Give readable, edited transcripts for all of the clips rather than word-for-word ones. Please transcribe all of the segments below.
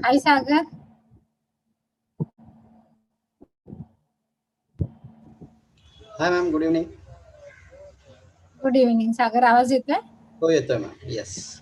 हाय Sagar. Hi ma'am, good evening. Good evening. Sagar, आवाज येतोय? हो, येतोय ma'am. Yes.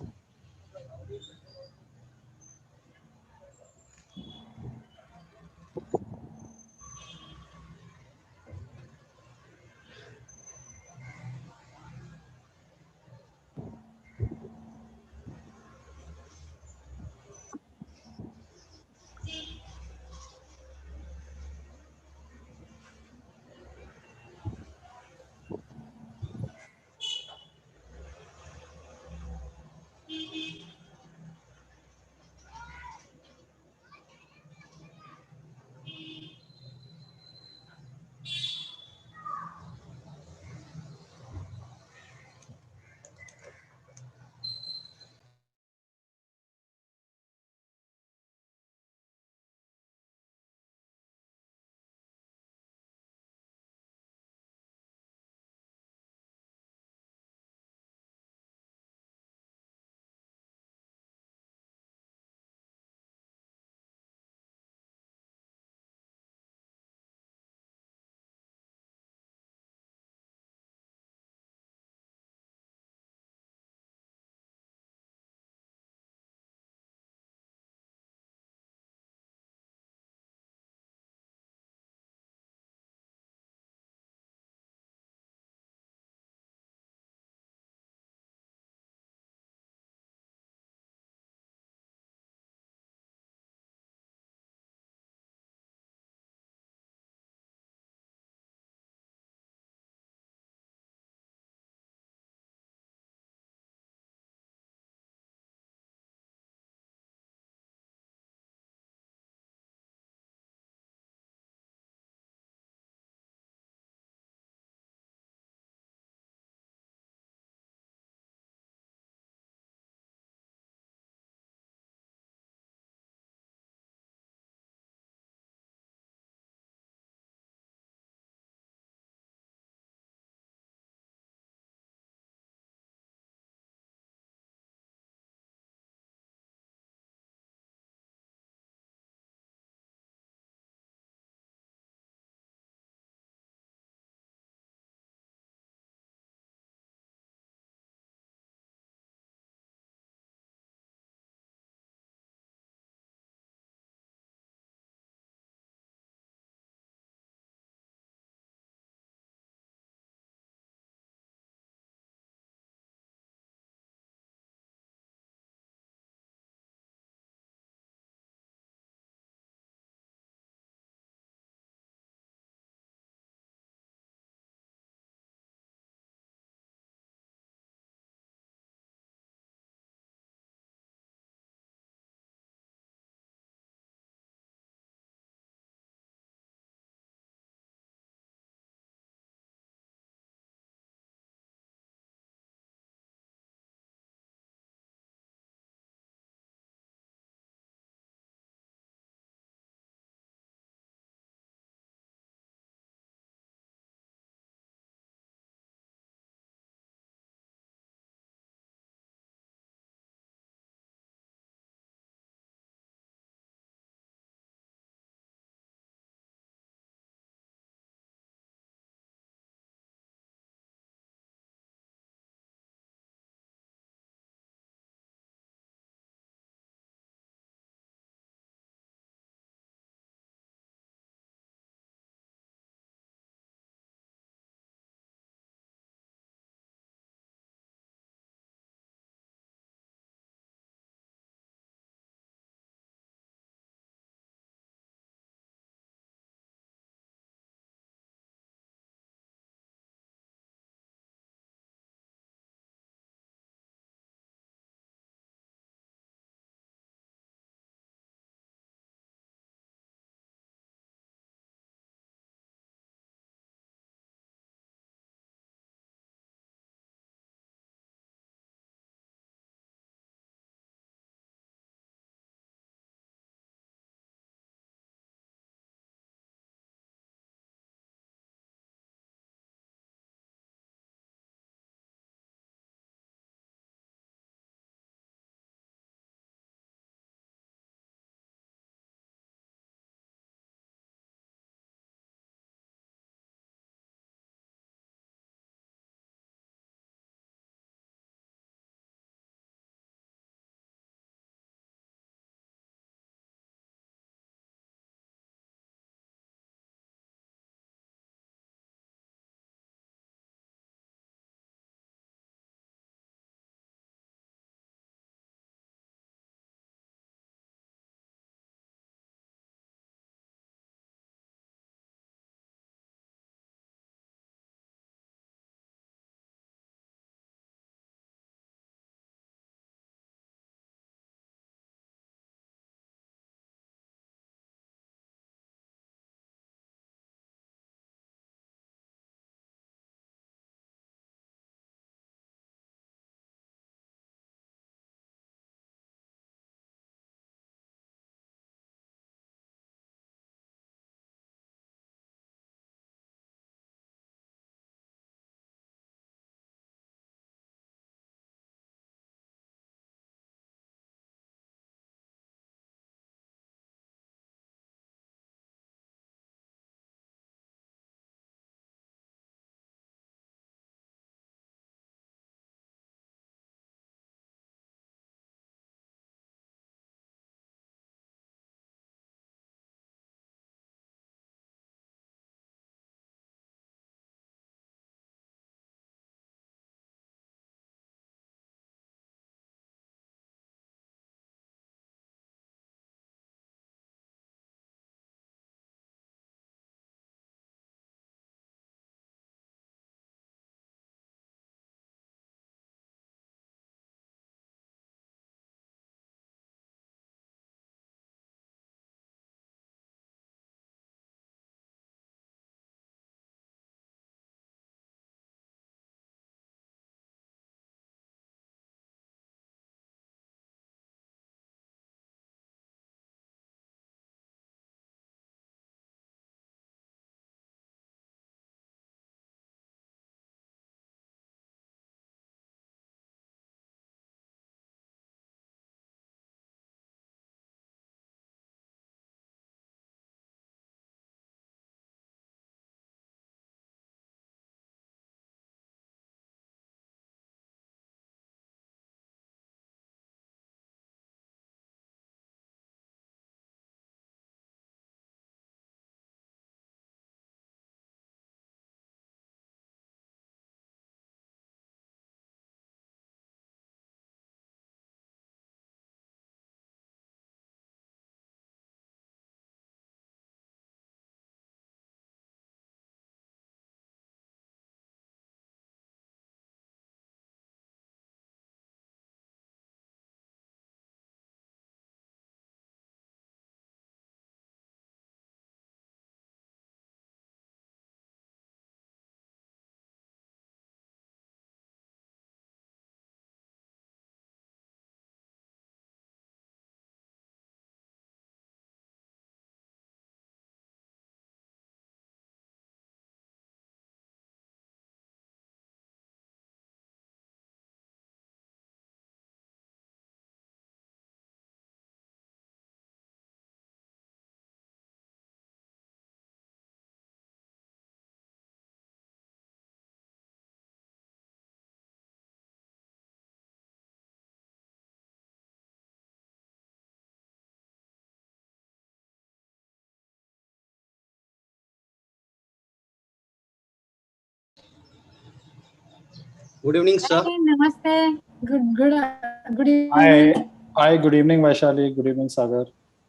Good evening, sir. Hi, namaste. Good Hi, evening. hi. Good evening, Vaishali. Good evening, Sagar.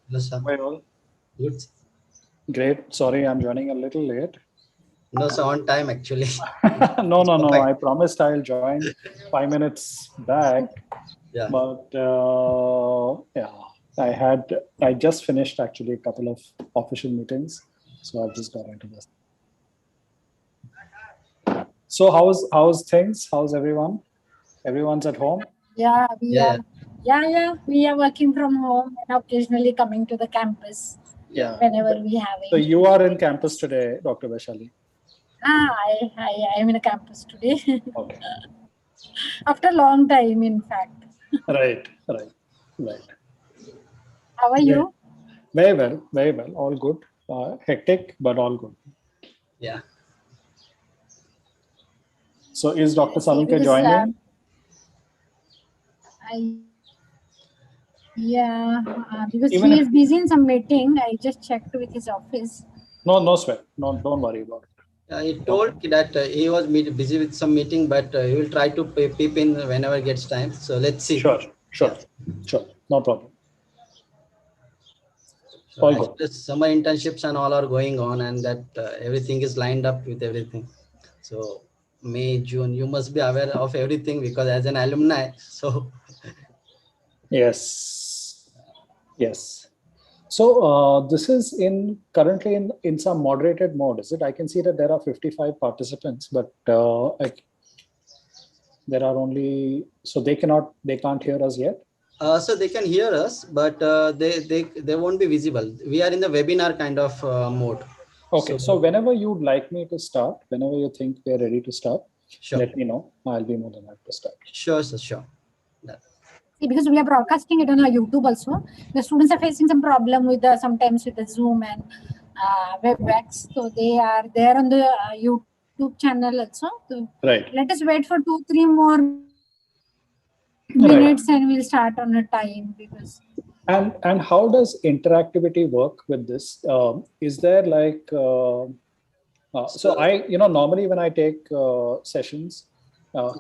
Hello, sir. How are you all? Good. Great. Sorry, I'm joining a little late. No, sir, on time actually. No. Perfect. I promised I'll join 5 minutes back, Yeah. but yeah, I just finished actually a couple of official meetings, so I've just got into this. So how's things? How's everyone? Everyone's at home? Yeah, Yeah. we are working from home and occasionally coming to the campus Yeah. whenever we have So it. you are in campus today, Dr. Vaishali. I am in a campus today. Okay. After a long time, in fact. Right. How are Great. you? Very well. All good. Hectic, but all good. Yeah. So is Dr. See, Salunke because joining? because Even he if is busy in some meeting. I just checked with his office. no sweat. No, don't worry about it. He told that he was busy with some meeting, but he will try to peep in whenever he gets time. So let's see. Sure. Yeah. No problem. So All good. actually, summer internships and all are going on, and that everything is lined up with everything. So May, June, you must be aware of everything because as an alumni, so Yes. So this is currently in some moderated mode, is it? I can see that there are 55 participants, but there are only so they can't hear us yet. so they can hear us, but they won't be visible. We are in the webinar kind of mode. Okay. So whenever you'd like me to start, whenever you think we're ready to start, Sure. let me know. I'll be more than happy to start. Sure, sir, sure. Yeah. See, because we are broadcasting it on our YouTube also. The students are facing some problem with sometimes with the Zoom and WebEx. So they are there on the YouTube channel also. So Right. let us wait for 2-3 more Right. minutes and we'll start on a time because. And how does interactivity work with this? Is there like so I normally when I take sessions,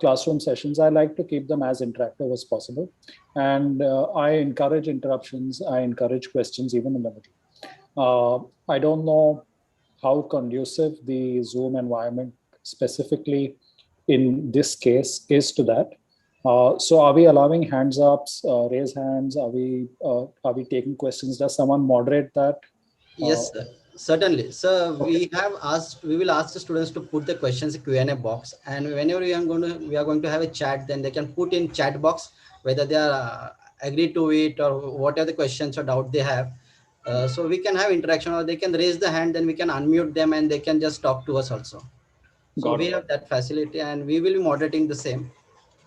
classroom sessions, I like to keep them as interactive as possible, and I encourage interruptions. I encourage questions even in the middle. I don't know how conducive the Zoom environment specifically in this case is to that. So are we allowing hands ups, raise hands? Are we taking questions? Does someone moderate that? Yes, sir. Certainly. So we will ask the students to put the questions in Q&A box, and whenever we are going to have a chat, then they can put in chat box whether they are agree to it or what are the questions or doubt they have. So we can have interaction, or they can raise the hand, then we can unmute them and they can just talk to us also. So Got we it. have that facility, and we will be moderating the same.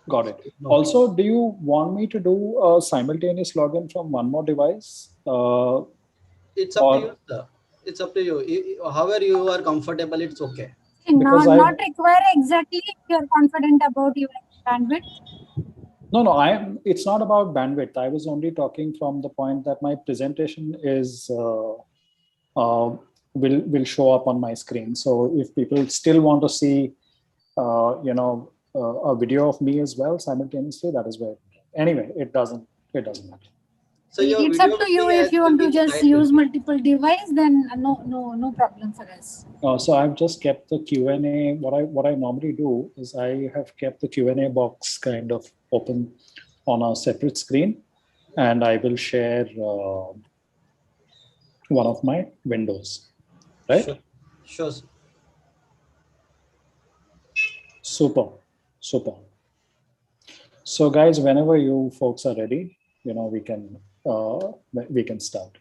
Got it. No. Also, do you want me to do a simultaneous login from one more device? It's up to you, sir. It's up to you. However you are comfortable, it's okay. Because Not require exactly if you are confident about your bandwidth. No, it's not about bandwidth. I was only talking from the point that my presentation is will show up on my screen. So if people still want to see, a video of me as well simultaneously, that is where. Anyway, it doesn't matter. So your It's video up to will you. be If as you well want be to in just slide will use be. multiple device, then no problem for us. So I've just kept the Q&A. What I normally do is I have kept the Q&A box kind of open on a separate screen, and I will share one of my windows. Right? Sure. Sure, sir. Super. So guys, whenever you folks are ready, we can start.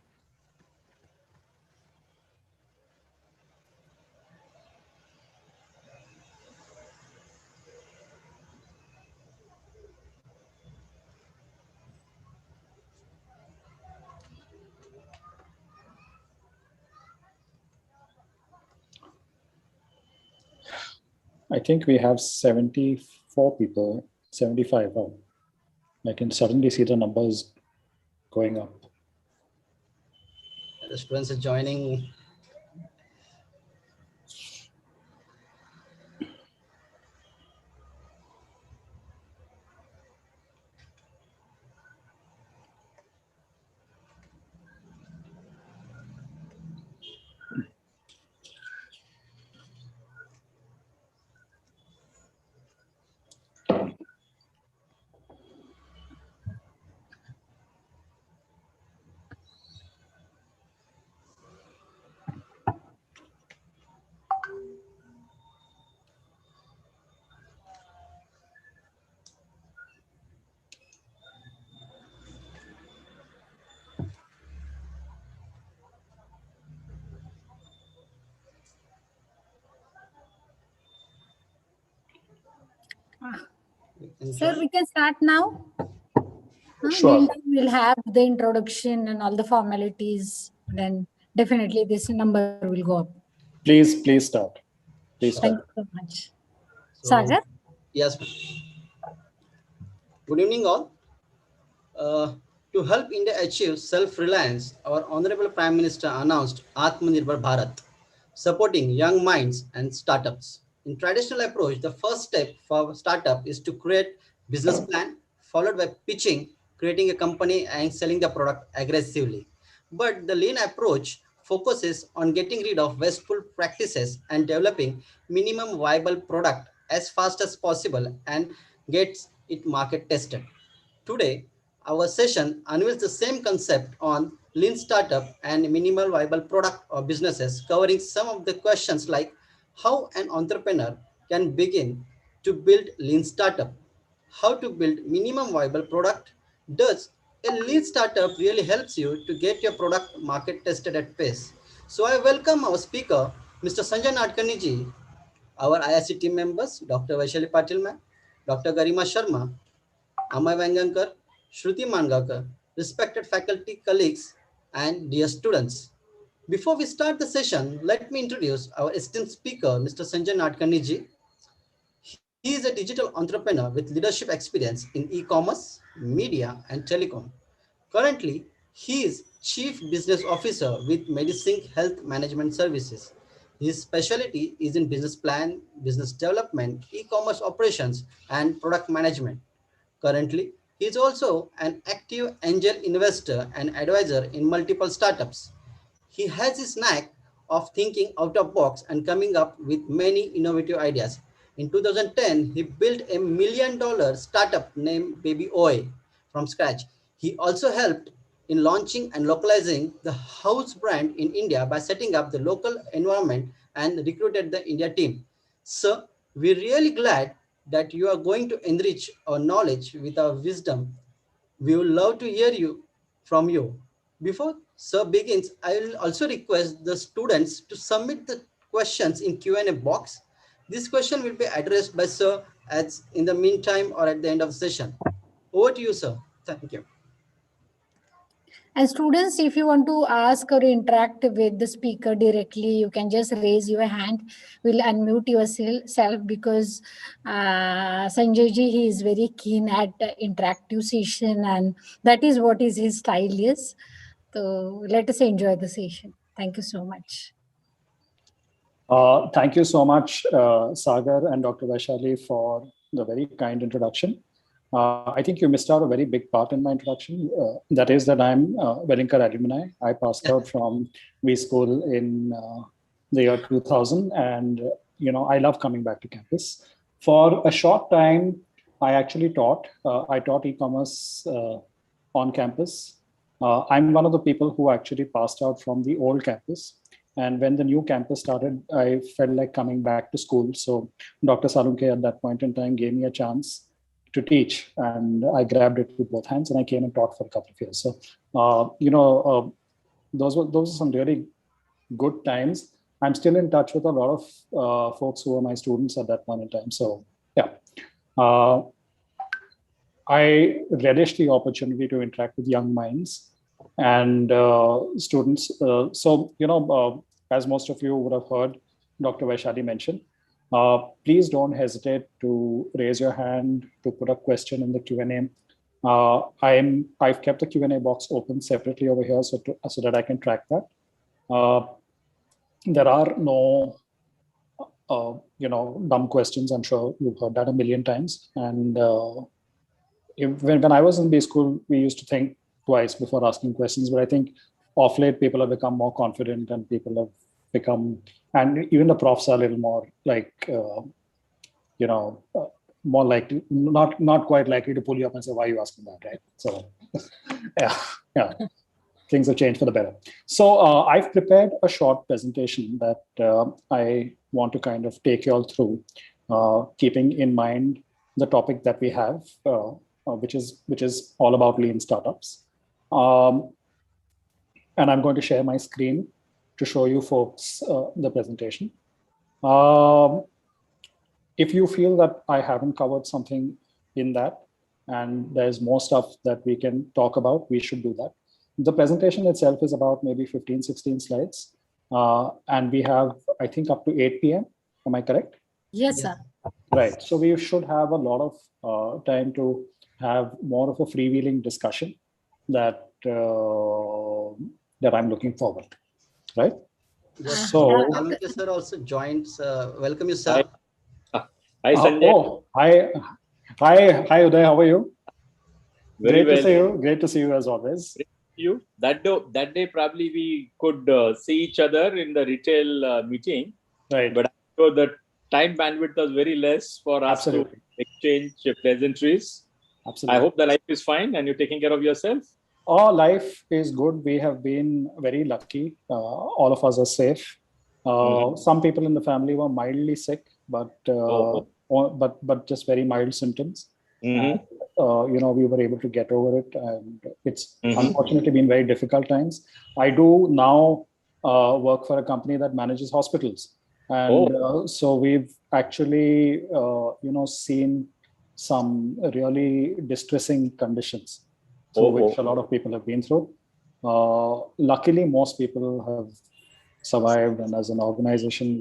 I think we have 74 people, 75. Oh, I can suddenly see the numbers going up. The students are joining. Sir, we can start now. Sure. Meantime, we'll have the introduction and all the formalities. Then definitely this number will go up. Please start. Please Thank start. you so much. So, Sagar? yes, ma'am. Good evening, all. To help India achieve self-reliance, our Honorable Prime Minister announced Atmanirbhar Bharat, supporting young minds and startups. In traditional approach, the first step for startup is to create business plan, followed by pitching, creating a company and selling the product aggressively. But the lean approach focuses on getting rid of wasteful practices and developing minimum viable product as fast as possible and gets it market tested. Today, our session unveils the same concept on lean startup and minimal viable product or businesses, covering some of the questions like how an entrepreneur can begin to build lean startup, how to build minimum viable product, does a lean startup really helps you to get your product market tested at pace. So I welcome our speaker, Mr. Sanjay Nadkarni ji, our IIC team members, Dr. Vaishali Patil ma'am, Dr. Garima Sharma, Amay Vangankar, Shruti Mangakar, respected faculty, colleagues, and dear students. Before we start the session, let me introduce our esteemed speaker, Mr. Sanjay Nadkarni ji. He is a digital entrepreneur with leadership experience in e-commerce, media, and telecom. Currently, he is Chief Business Officer with Medisync Health Management Services. His specialty is in business plan, business development, e-commerce operations, and product management. Currently, he is also an active angel investor and advisor in multiple startups. He has his knack of thinking out of box and coming up with many innovative ideas. In 2010, he built a $1 million startup named Baby Oi from scratch. He also helped in launching and localizing the house brand in India by setting up the local environment and recruited the India team. Sir, we're really glad that you are going to enrich our knowledge with our wisdom. We would love to hear you from you. Before Sir begins, I will also request the students to submit the questions in Q&A box. This question will be addressed by Sir as in the meantime or at the end of the session. Over to you, Sir. Thank you. And students, if you want to ask or interact with the speaker directly, you can just raise your hand. We'll unmute yourself because Sanjay ji, he is very keen at interactive session, and that is what is his style is. So let us enjoy the session. Thank you so much. Thank you so much, Sagar and Dr. Vaishali, for the very kind introduction. I think you missed out a very big part in my introduction. That is that I'm Wellinkar alumni. I passed out from V School in the year 2000, and I love coming back to campus. For a short time, I actually taught. I taught e-commerce on campus. I'm one of the people who actually passed out from the old campus. And when the new campus started, I felt like coming back to school. So Dr. Salunke at that point in time gave me a chance to teach, and I grabbed it with both hands and I came and taught for a couple of years. So, those were some really good times. I'm still in touch with a lot of folks who were my students at that point in time. So, yeah. I relish the opportunity to interact with young minds and students. As most of you would have heard Dr. Vaishali mention, please don't hesitate to raise your hand, to put a question in the Q&A. I've kept the Q&A box open separately over here so that I can track that. There are no dumb questions. I'm sure you've heard that a million times. And when I was in B school, we used to think twice before asking questions. But I think off late, people have become more confident, and people have become, and even the profs are a little more like, more likely, not quite likely to pull you up and say, why are you asking that, right? So, yeah. Things have changed for the better. So I've prepared a short presentation that I want to kind of take you all through, keeping in mind the topic that we have, which is all about lean startups. And I'm going to share my screen to show you folks the presentation. if you feel that I haven't covered something in that, and there's more stuff that we can talk about, we should do that. The presentation itself is about maybe 15, 16 slides. And we have, I think, up to 8 p.m. Am I correct? Yes, sir. Right. So we should have a lot of time to have more of a freewheeling discussion that that I'm looking forward to, right? Yes. So, Alamke sir also joins. Welcome you, sir. Hi, Sanjay. Hi, Uday. How are you? Very Great well. to see you. Great to see you as always. You that day probably we could see each other in the retail meeting, Right. but I'm sure the time bandwidth was very less for us to exchange pleasantries. Absolutely. I hope the life is fine and you're taking care of yourself. Our life is good. We have been very lucky. All of us are safe. Some people in the family were mildly sick, but just very mild symptoms. And, we were able to get over it, and it's unfortunately been very difficult times. I do now work for a company that manages hospitals, and so we've actually seen some really distressing conditions through which a lot of people have been through. Luckily, most people have survived, and as an organization,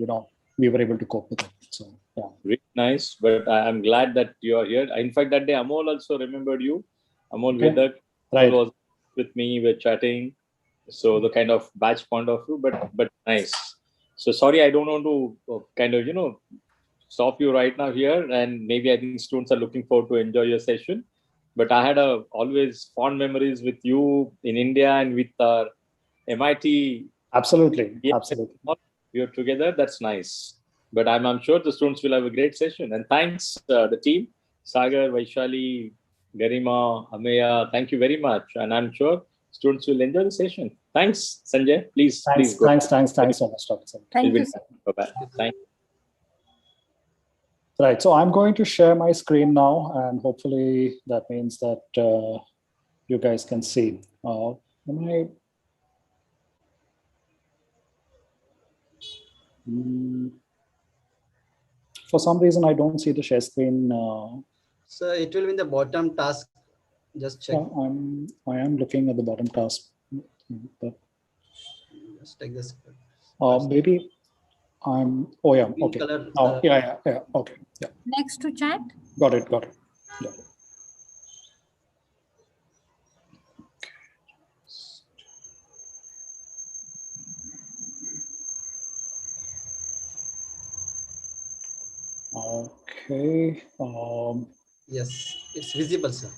we were able to cope with it. So, yeah. Really nice, but I'm glad that you are here. In fact, that day Amol also remembered you. Amol Vedak was with me. We're chatting. So the kind of batch point of view, but nice. So sorry, I don't want to kind of stop you right now here, and maybe I think students are looking forward to enjoy your session. But I had always fond memories with you in India and with our MIT. Absolutely. We're together. That's nice. But I'm sure the students will have a great session. And thanks, the team, Sagar, Vaishali, Garima, Ameya. Thank you very much. And I'm sure students will enjoy the session. Thanks, Sanjay. Please go. Thanks so much, Dr. Sanjay. Thank you, sir. Bye-bye. Thank you. Right. So I'm going to share my screen now, and hopefully that means that you guys can see. For some reason, I don't see the share screen. So it will be in the bottom task. Just check. I am looking at the bottom task. Just take this. Maybe I'm. Oh yeah. Okay. Yeah. Okay. Yeah. Next to chat. Got it. Yeah. Okay. Yes, it's visible, sir.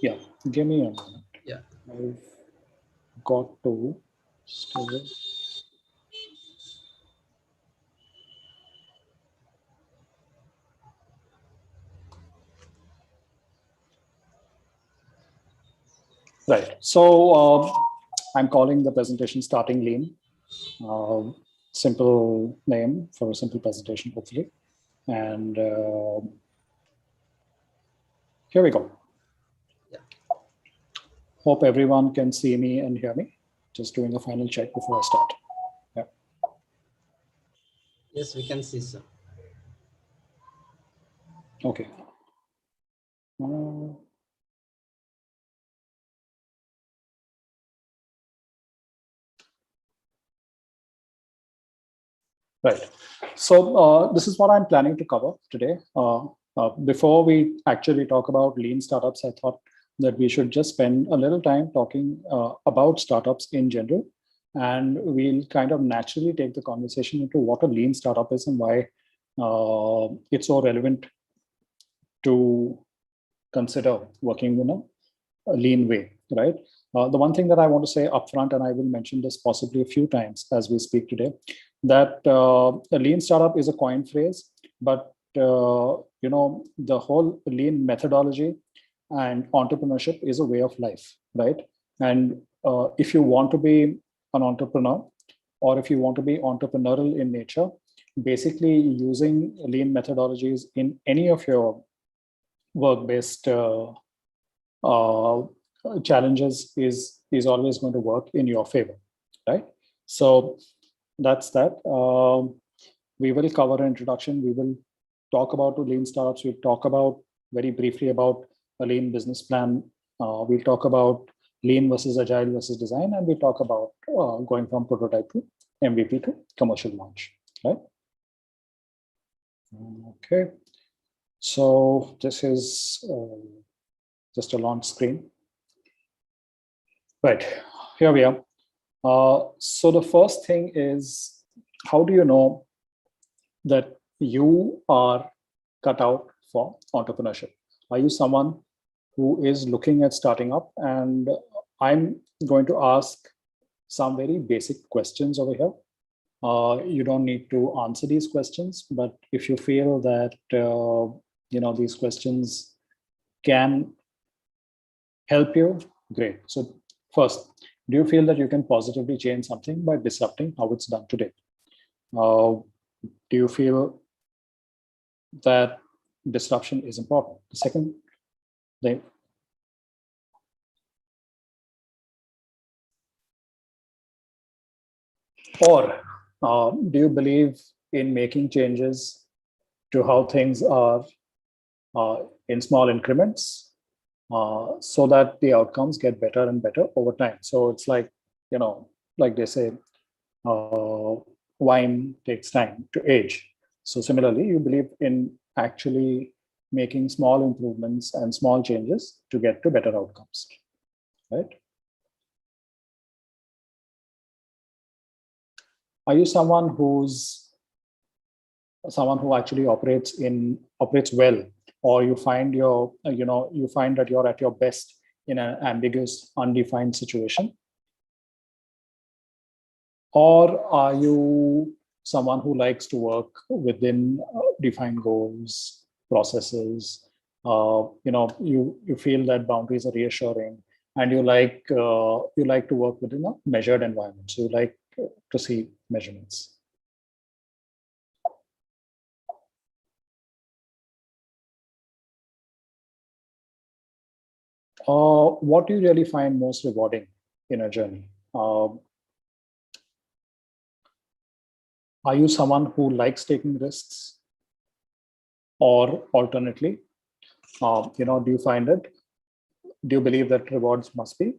Yeah. Give me a minute. Yeah. I've got to still. Right. So I'm calling the presentation Starting Lean. Simple name for a simple presentation, hopefully. And here we go. Yeah. Hope everyone can see me and hear me. Just doing a final check before I start. Yeah. Yes, we can see, sir. Okay. Right. So this is what I'm planning to cover today. Before we actually talk about lean startups, I thought that we should just spend a little time talking about startups in general. And we'll kind of naturally take the conversation into what a lean startup is and why it's so relevant to consider working in a lean way, right? The one thing that I want to say upfront, and I will mention this possibly a few times as we speak today, that a lean startup is a coined phrase, but the whole lean methodology and entrepreneurship is a way of life, right? And if you want to be an entrepreneur, or if you want to be entrepreneurial in nature, basically using lean methodologies in any of your work-based challenges is always going to work in your favor, right? So that's that. We will cover an introduction. We will talk about lean startups. We'll talk about very briefly about a lean business plan. We'll talk about lean versus agile versus design, and we'll talk about going from prototype to MVP to commercial launch, right? Okay, so this is just a launch screen. Right, here we are. So the first thing is, how do you know that you are cut out for entrepreneurship? Are you someone who is looking at starting up? And I'm going to ask some very basic questions over here. You don't need to answer these questions, but if you feel that these questions can help you, great. So first, do you feel that you can positively change something by disrupting how it's done today? Do you feel that disruption is important? The second thing, or do you believe in making changes to how things are in small increments so that the outcomes get better and better over time? So it's like, like they say, wine takes time to age. So similarly, you believe in actually making small improvements and small changes to get to better outcomes, right? Are you someone who actually operates well, or you find that you're at your best in an ambiguous, undefined situation? Or are you someone who likes to work within defined goals, processes? You feel that boundaries are reassuring, and you like to work within a measured environment. So you like to see measurements. What do you really find most rewarding in a journey? Are you someone who likes taking risks? Or alternately, do you believe that rewards must be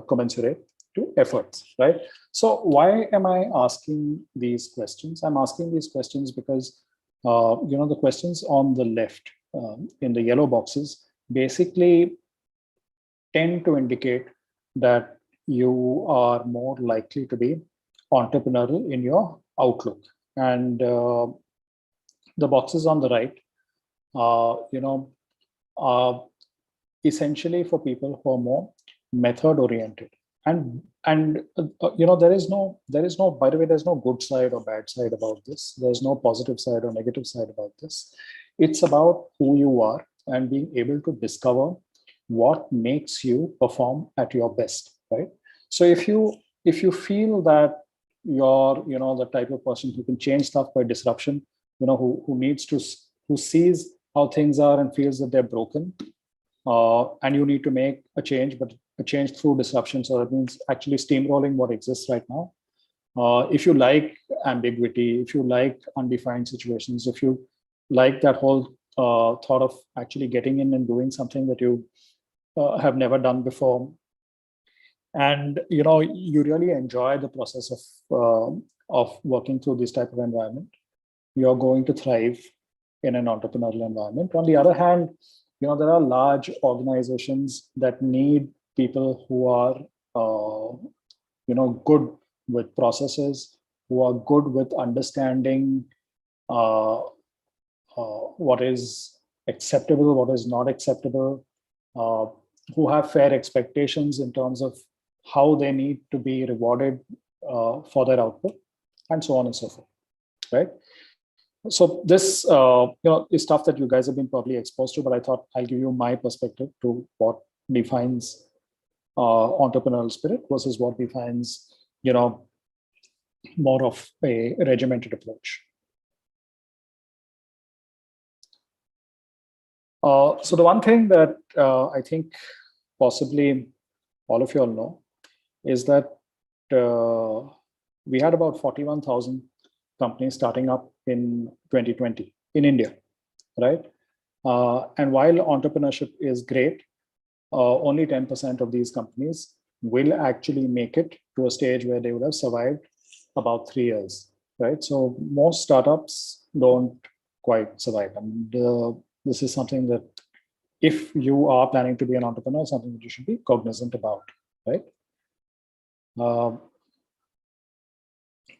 commensurate to efforts, right? So why am I asking these questions? I'm asking these questions because, the questions on the left in the yellow boxes basically tend to indicate that you are more likely to be entrepreneurial in your outlook. And the boxes on the right, are essentially for people who are more method oriented. And there is no, by the way, there's no good side or bad side about this. There's no positive side or negative side about this. It's about who you are and being able to discover what makes you perform at your best, right? So if you feel that you're the type of person who can change stuff by disruption, who sees how things are and feels that they're broken, and you need to make a change, but a change through disruption. So that means actually steamrolling what exists right now. If you like ambiguity, if you like undefined situations, if you like that whole thought of actually getting in and doing something that you have never done before, and you really enjoy the process of working through this type of environment, you're going to thrive in an entrepreneurial environment. On the other hand, there are large organizations that need people who are good with processes, who are good with understanding what is acceptable, what is not acceptable, who have fair expectations in terms of how they need to be rewarded for their output, and so on and so forth, right? So this is stuff that you guys have been probably exposed to, but I thought I'll give you my perspective to what defines entrepreneurial spirit versus what defines more of a regimented approach. So the one thing that I think possibly all of you all know is that we had about 41,000 companies starting up in 2020 in India, right? And while entrepreneurship is great, only 10% of these companies will actually make it to a stage where they would have survived about 3 years, right? So most startups don't quite survive. And this is something that if you are planning to be an entrepreneur, something that you should be cognizant about, right?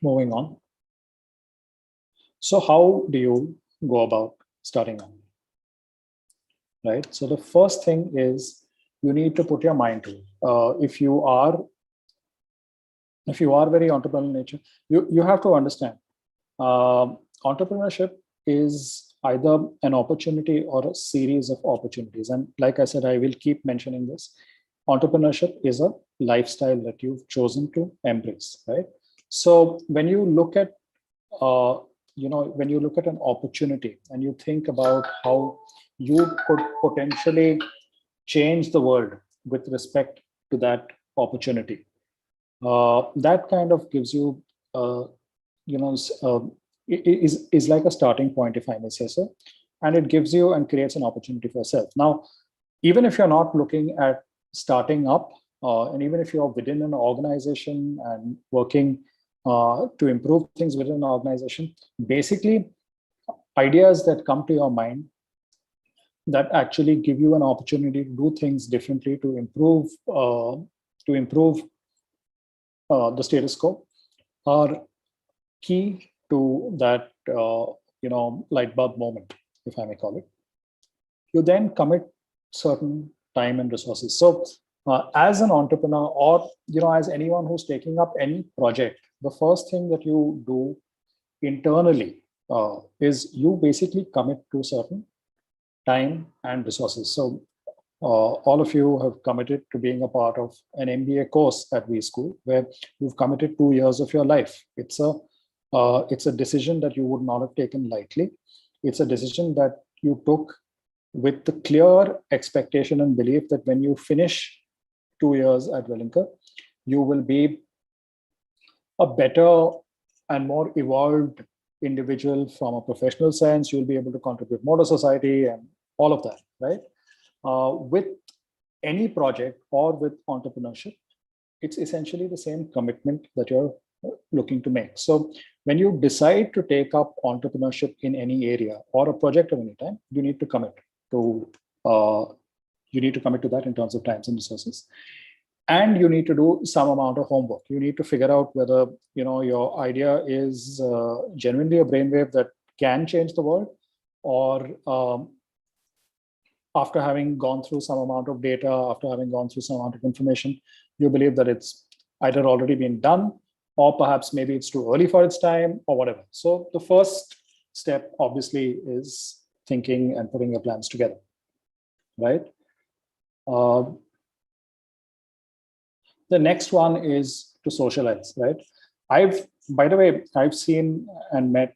Moving on. So how do you go about starting out, right? So the first thing is you need to put your mind to it. If you are very entrepreneurial in nature, you have to understand entrepreneurship is either an opportunity or a series of opportunities. And like I said, I will keep mentioning this. Entrepreneurship is a lifestyle that you've chosen to embrace, right? So when you look at when you look at an opportunity and you think about how you could potentially change the world with respect to that opportunity, that kind of gives you, is like a starting point, if I may say so, and it gives you and creates an opportunity for yourself. Now, even if you're not looking at starting up, and even if you're within an organization and working to improve things within an organization, basically ideas that come to your mind that actually give you an opportunity to do things differently, to improve the status quo, are key to that light bulb moment, if I may call it. You then commit certain time and resources. So as an entrepreneur, or as anyone who's taking up any project, the first thing that you do internally is you basically commit to certain time and resources. So all of you have committed to being a part of an MBA course at V School, where you've committed 2 years of your life. It's a decision that you would not have taken lightly. It's a decision that you took with the clear expectation and belief that when you finish 2 years at Wellinger, you will be a better and more evolved individual from a professional sense. You'll be able to contribute more to society and all of that, right? With any project or with entrepreneurship, it's essentially the same commitment that you're looking to make. So when you decide to take up entrepreneurship in any area or a project of any time, you need to commit to that in terms of times and resources. And you need to do some amount of homework. You need to figure out whether your idea is genuinely a brainwave that can change the world, or after having gone through some amount of data, after having gone through some amount of information, you believe that it's either already been done, or perhaps maybe it's too early for its time, or whatever. So the first step, obviously, is thinking and putting your plans together, right? The next one is to socialize, right? By the way, I've seen and met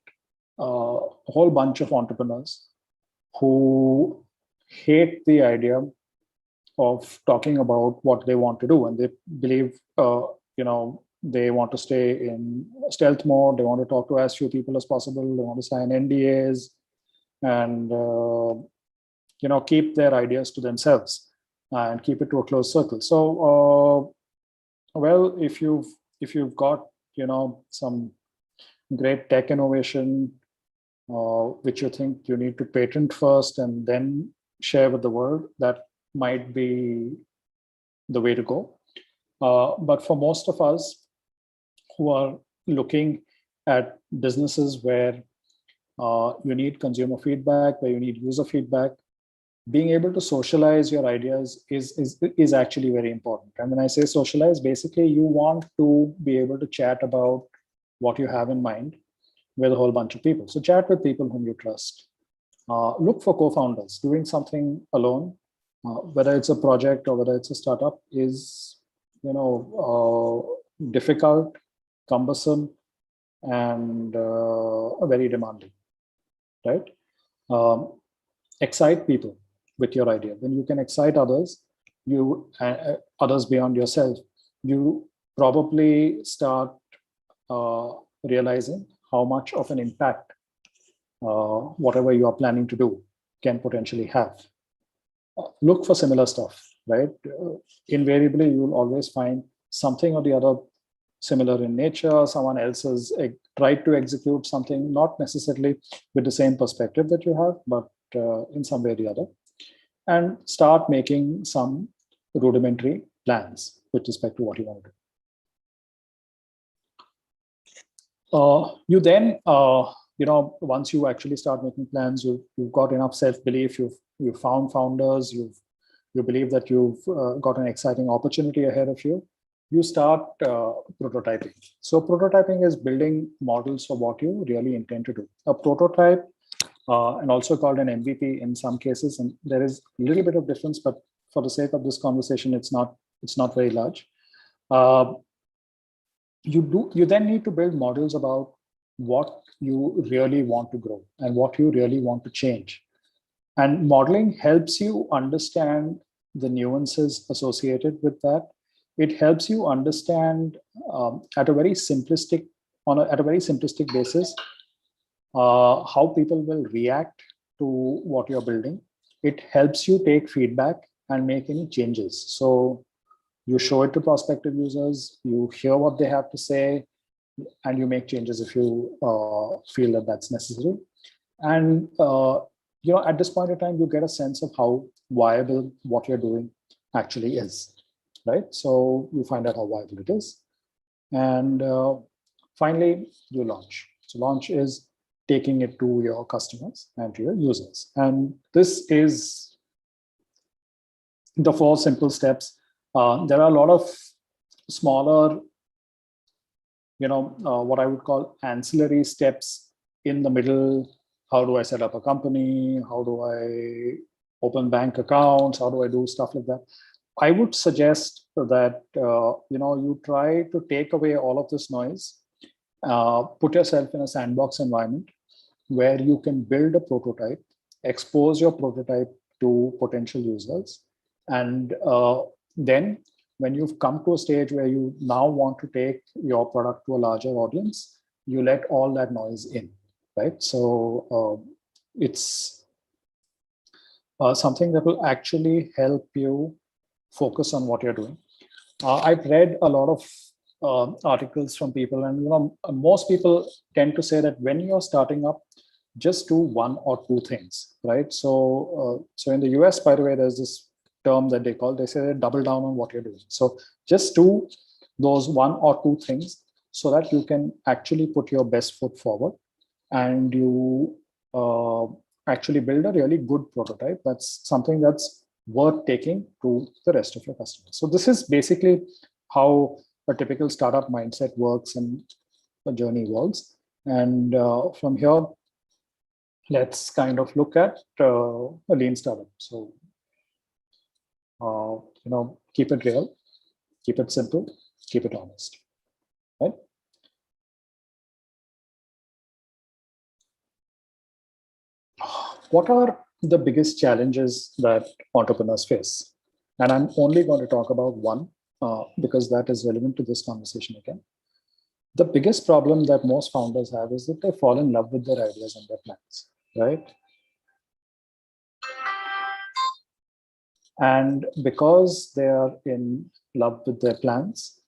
a whole bunch of entrepreneurs who hate the idea of talking about what they want to do, and they believe they want to stay in stealth mode. They want to talk to as few people as possible. They want to sign NDAs and keep their ideas to themselves and keep it to a closed circle. So well, if you've got some great tech innovation which you think you need to patent first and then share with the world, that might be the way to go. But for most of us who are looking at businesses where you need consumer feedback, where you need user feedback, being able to socialize your ideas is actually very important. And when I say socialize, basically you want to be able to chat about what you have in mind with a whole bunch of people. So chat with people whom you trust. Look for co-founders. Doing something alone, whether it's a project or whether it's a startup, is difficult, cumbersome, and very demanding, right? Excite people with your idea. When you can excite others, others beyond yourself, you probably start realizing how much of an impact whatever you are planning to do can potentially have. Look for similar stuff, right? Invariably, you will always find something or the other similar in nature. Someone else has tried to execute something, not necessarily with the same perspective that you have, but in some way or the other. And start making some rudimentary plans with respect to what you want to do. You then, once you actually start making plans, you've got enough self-belief, you've found founders, you believe that you've got an exciting opportunity ahead of you, you start prototyping. So prototyping is building models for what you really intend to do. A prototype, and also called an MVP in some cases, and there is a little bit of difference, but for the sake of this conversation, it's not very large. You then need to build models about what you really want to grow and what you really want to change. And modeling helps you understand the nuances associated with that. It helps you understand at a very simplistic basis how people will react to what you're building. It helps you take feedback and make any changes. So you show it to prospective users, you hear what they have to say, and you make changes if you feel that that's necessary. And at this point in time, you get a sense of how viable what you're doing actually is, right? So you find out how viable it is. And finally, you launch. So launch is taking it to your customers and to your users. And this is the 4 simple steps. There are a lot of smaller, what I would call ancillary steps in the middle. How do I set up a company? How do I open bank accounts? How do I do stuff like that? I would suggest that you try to take away all of this noise, put yourself in a sandbox environment where you can build a prototype, expose your prototype to potential users, and then when you've come to a stage where you now want to take your product to a larger audience, you let all that noise in, right? So it's something that will actually help you focus on what you're doing. I've read a lot of articles from people, and most people tend to say that when you're starting up, just do 1 or 2 things, right? So in the US, by the way, there's this term that they say double down on what you're doing. So just do those 1 or 2 things so that you can actually put your best foot forward, and you actually build a really good prototype. That's something that's worth taking to the rest of your customers. So this is basically how a typical startup mindset works and the journey evolves. And from here, let's kind of look at a lean startup. So, keep it real, keep it simple, keep it honest, right? What are the biggest challenges that entrepreneurs face? And I'm only going to talk about one because that is relevant to this conversation again. The biggest problem that most founders have is that they fall in love with their ideas and their plans, right? And because they are in love with their plans,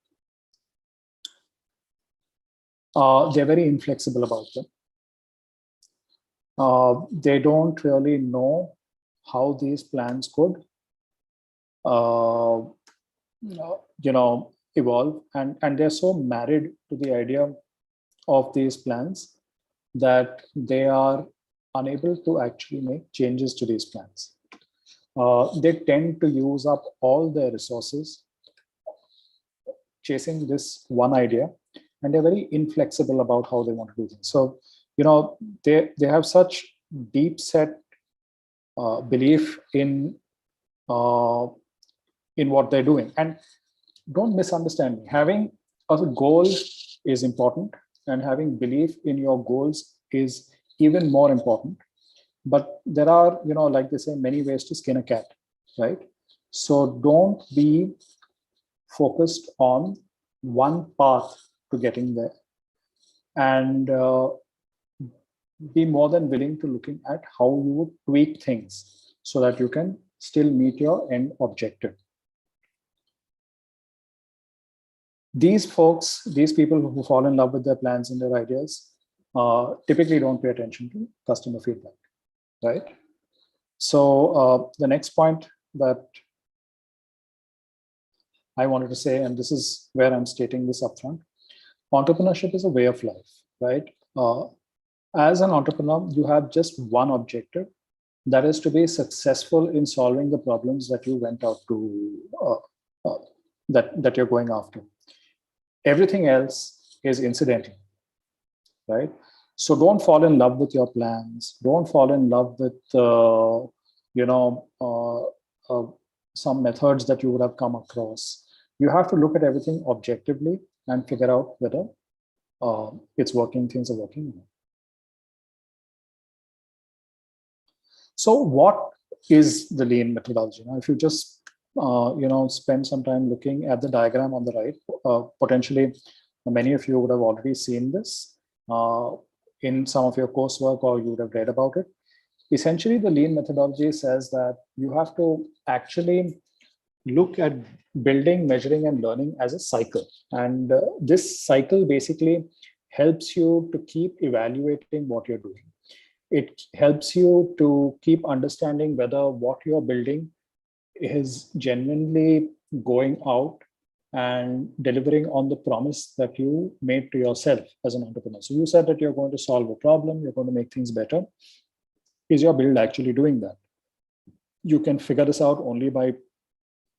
they're very inflexible about them. They don't really know how these plans could, evolve, and they're so married to the idea of these plans that they are unable to actually make changes to these plans. They tend to use up all their resources chasing this one idea, and they're very inflexible about how they want to do things. So, they have such deep set belief in what they're doing. And don't misunderstand me. Having a goal is important, and having belief in your goals is even more important. But there are, like they say, many ways to skin a cat, right? So don't be focused on one path to getting there. And be more than willing to looking at how you would tweak things so that you can still meet your end objective. These folks, these people who fall in love with their plans and their ideas, typically don't pay attention to customer feedback, right? So the next point that I wanted to say, and this is where I'm stating this upfront, entrepreneurship is a way of life, right? As an entrepreneur, you have just one objective, that is to be successful in solving the problems that you went out to, that you're going after. Everything else is incidental, right? So don't fall in love with your plans. Don't fall in love with, some methods that you would have come across. You have to look at everything objectively and figure out whether it's working, things are working. So what is the lean methodology? Now, if you just spend some time looking at the diagram on the right, potentially many of you would have already seen this in some of your coursework, or you would have read about it. Essentially, the lean methodology says that you have to actually look at building, measuring, and learning as a cycle. And this cycle basically helps you to keep evaluating what you're doing. It helps you to keep understanding whether what you're building is genuinely going out and delivering on the promise that you made to yourself as an entrepreneur. So you said that you're going to solve a problem, you're going to make things better. Is your build actually doing that? You can figure this out only by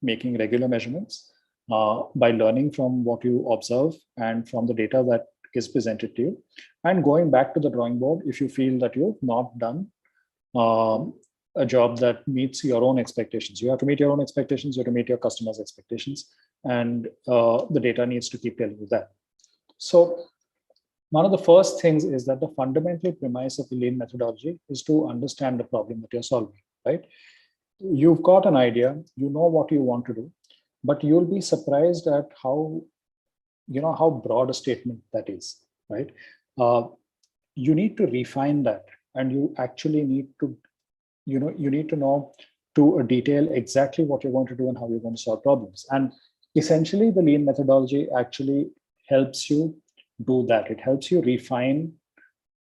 making regular measurements, by learning from what you observe and from the data that is presented to you, and going back to the drawing board if you feel that you've not done a job that meets your own expectations. You have to meet your own expectations, you have to meet your customers' expectations, and the data needs to keep telling you that. So one of the first things is that the fundamental premise of the lean methodology is to understand the problem that you're solving, right? You've got an idea, you know what you want to do, but you'll be surprised at how broad a statement that is, right? You need to refine that, and you actually need to, you need to know to a detail exactly what you're going to do and how you're going to solve problems. And essentially, the lean methodology actually helps you do that. It helps you refine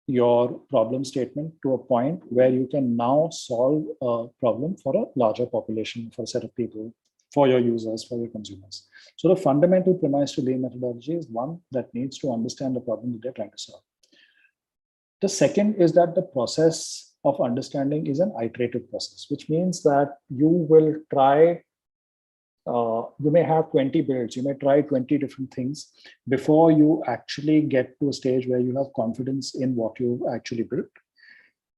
your problem statement to a point where you can now solve a problem for a larger population, for a set of people, for your users, for your consumers. So the fundamental premise to lean methodology is one that needs to understand the problem that they're trying to solve. The second is that the process of understanding is an iterative process, which means that you will try, you may have 20 builds, you may try 20 different things before you actually get to a stage where you have confidence in what you actually built.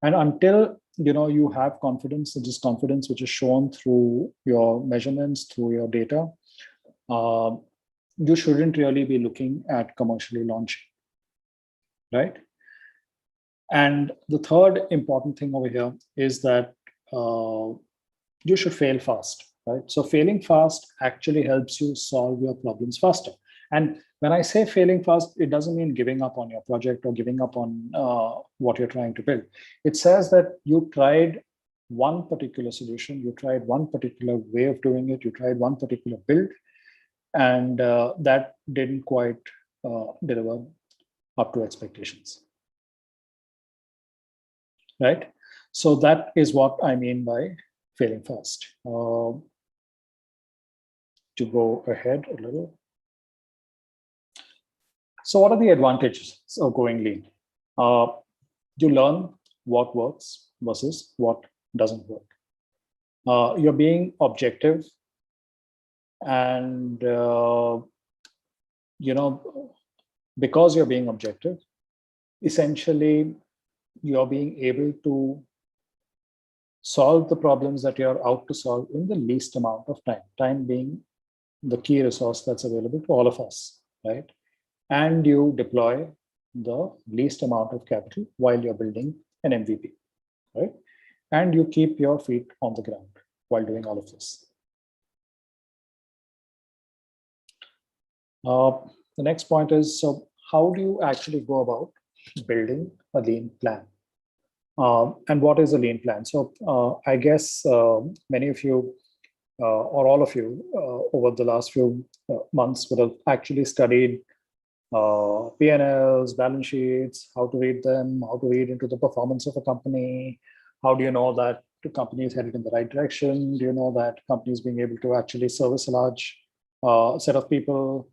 And until you have confidence, this confidence which is shown through your measurements, through your data, you shouldn't really be looking at commercially launching, right? And the third important thing over here is that you should fail fast, right? So failing fast actually helps you solve your problems faster. And when I say failing fast, it doesn't mean giving up on your project or giving up on what you're trying to build. It says that you tried one particular solution, you tried one particular way of doing it, you tried one particular build, and that didn't quite deliver up to expectations, right? So that is what I mean by failing fast. To go ahead a little. So what are the advantages of going lean? You learn what works versus what doesn't work. You're being objective, and because you're being objective, essentially you're being able to solve the problems that you're out to solve in the least amount of time, time being the key resource that's available to all of us, right? And you deploy the least amount of capital while you're building an MVP, right? And you keep your feet on the ground while doing all of this. The next point is, so how do you actually go about building a lean plan? And what is a lean plan? So I guess many of you or all of you over the last few months would have actually studied P&Ls, balance sheets, how to read them, how to read into the performance of a company. How do you know that the company is headed in the right direction? Do you know that company is being able to actually service a large set of people?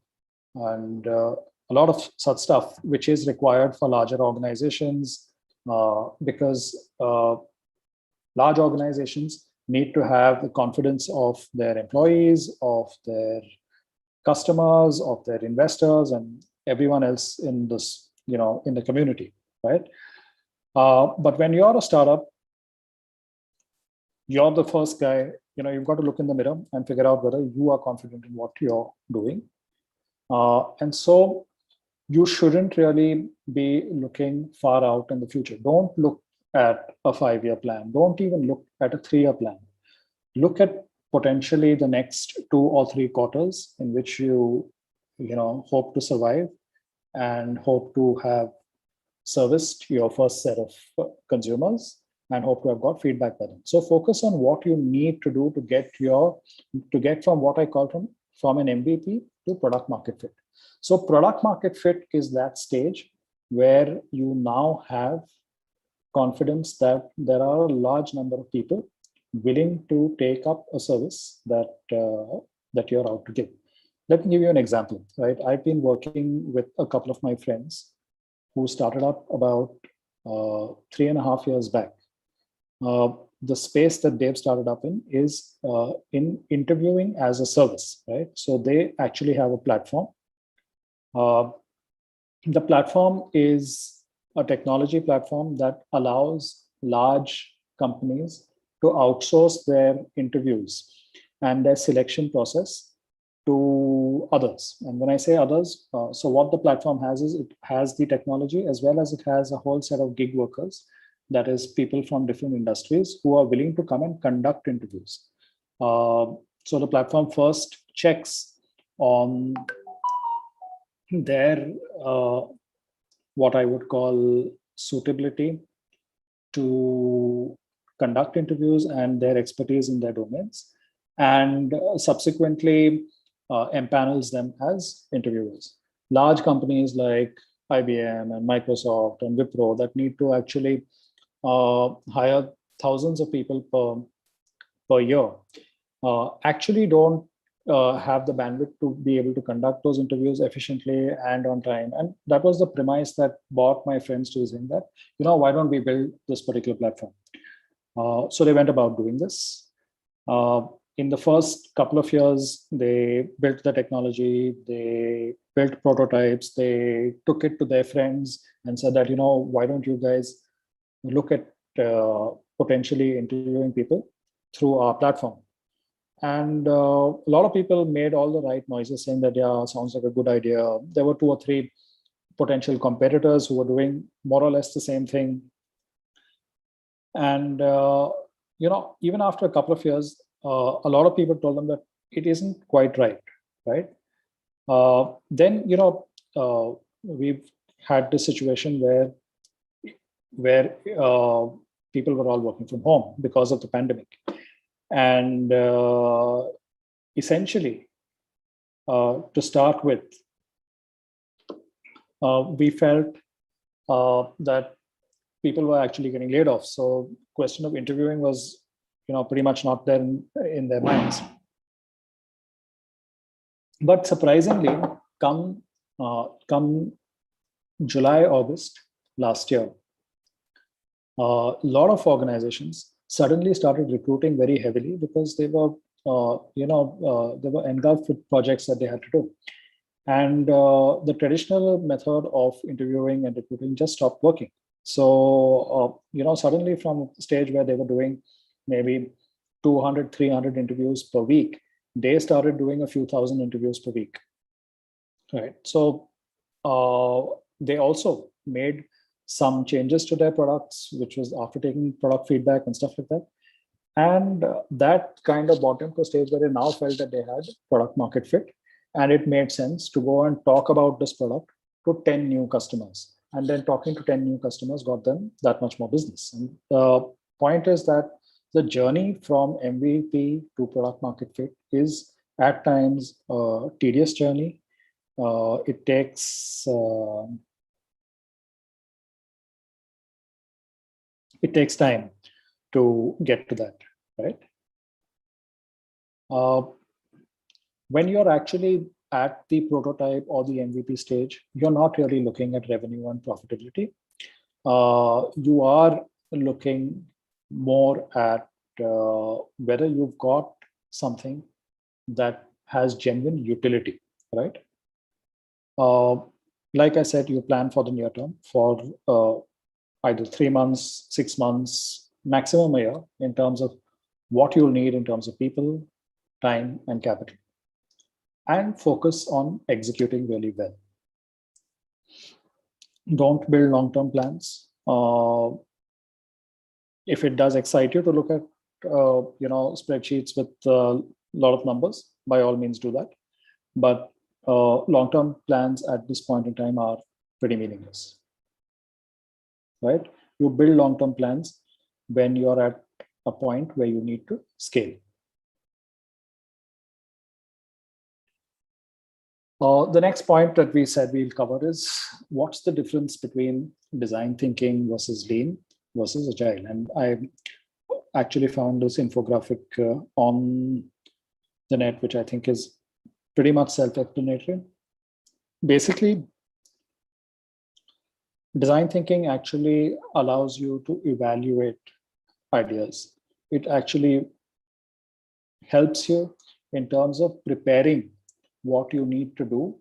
And a lot of such stuff, which is required for larger organizations, because large organizations need to have the confidence of their employees, of their customers, of their investors, and everyone else in this, in the community, right? But when you're a startup, you're the first guy, you've got to look in the mirror and figure out whether you are confident in what you're doing. And so you shouldn't really be looking far out in the future. Don't look at a 5-year plan. Don't even look at a 3-year plan. Look at potentially the next 2 or 3 quarters in which you hope to survive and hope to have serviced your first set of consumers and hope to have got feedback by them. So focus on what you need to do to get from what I call from an MVP to product market fit. So product market fit is that stage where you now have confidence that there are a large number of people willing to take up a service that you're out to give. Let me give you an example, right? I've been working with a couple of my friends who started up about 3.5 years back. The space that they've started up in is in interviewing as a service, right? So they actually have a platform. The platform is a technology platform that allows large companies to outsource their interviews and their selection process to others. And when I say others, so what the platform has is it has the technology as well as it has a whole set of gig workers, that is people from different industries who are willing to come and conduct interviews. So the platform first checks on their what I would call suitability to conduct interviews and their expertise in their domains, and subsequently empanels them as interviewers. Large companies like IBM and Microsoft and Wipro that need to actually hire thousands of people per year actually don't have the bandwidth to be able to conduct those interviews efficiently and on time. And that was the premise that brought my friends to saying that, why don't we build this particular platform? So they went about doing this. In the first couple of years, they built the technology, they built prototypes, they took it to their friends and said that, why don't you guys look at potentially interviewing people through our platform? And a lot of people made all the right noises saying that, yeah, sounds like a good idea. There were 2 or 3 potential competitors who were doing more or less the same thing. And, even after a couple of years, a lot of people told them that it isn't quite right, right? Then, we've had this situation where people were all working from home because of the pandemic. And essentially, to start with, we felt that people were actually getting laid off. So question of interviewing was, pretty much not there in their minds. But surprisingly, come July, August last year, a lot of organizations suddenly started recruiting very heavily because they were, they were engulfed with projects that they had to do. And the traditional method of interviewing and recruiting just stopped working. So, suddenly from a stage where they were doing maybe 200, 300 interviews per week, they started doing a few thousand interviews per week. Right. So they also made some changes to their products, which was after taking product feedback and stuff like that. And that kind of brought them to a stage where they now felt that they had product market fit. And it made sense to go and talk about this product to 10 new customers. and then talking to 10 new customers got them that much more business. And the point is that the journey from MVP to product market fit is at times a tedious journey. It takes time to get to that, right? When you're actually at the prototype or the MVP stage, you're not really looking at revenue and profitability. You are looking more at whether you've got something that has genuine utility, right? Like I said, you plan for the near term for either 3 months, 6 months, maximum a year in terms of what you'll need in terms of people, time, and capital, and focus on executing really well. Don't build long-term plans. If it does excite you to look at spreadsheets with a lot of numbers, by all means do that. But long-term plans at this point in time are pretty meaningless, right? You build long-term plans when you're at a point where you need to scale. The next point that we said we'll cover is what's the difference between design thinking versus lean versus agile. And I actually found this infographic on the net, which I think is pretty much self-explanatory. Basically, design thinking actually allows you to evaluate ideas. It actually helps you in terms of preparing what you need to do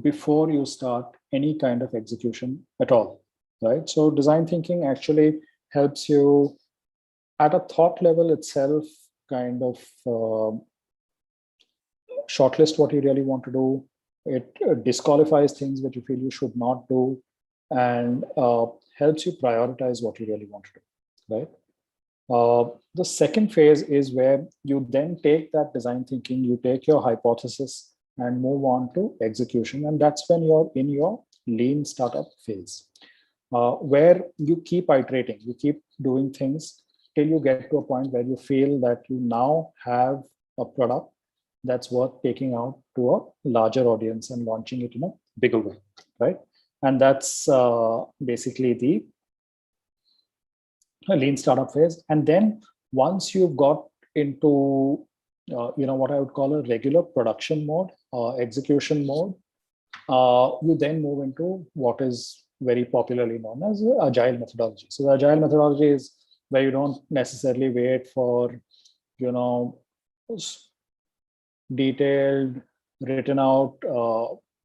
before you start any kind of execution at all, right? So design thinking actually helps you at a thought level itself kind of shortlist what you really want to do. It disqualifies things that you feel you should not do, and helps you prioritize what you really want to do, right? The second phase is where you then take that design thinking, you take your hypothesis and move on to execution. And that's when you're in your lean startup phase, where you keep iterating, you keep doing things till you get to a point where you feel that you now have a product that's worth taking out to a larger audience and launching it in a bigger way, right? And that's basically the lean startup phase. And then once you've got into what I would call a regular production mode, execution mode, you then move into what is very popularly known as the agile methodology. So the agile methodology is where you don't necessarily wait for, detailed, written out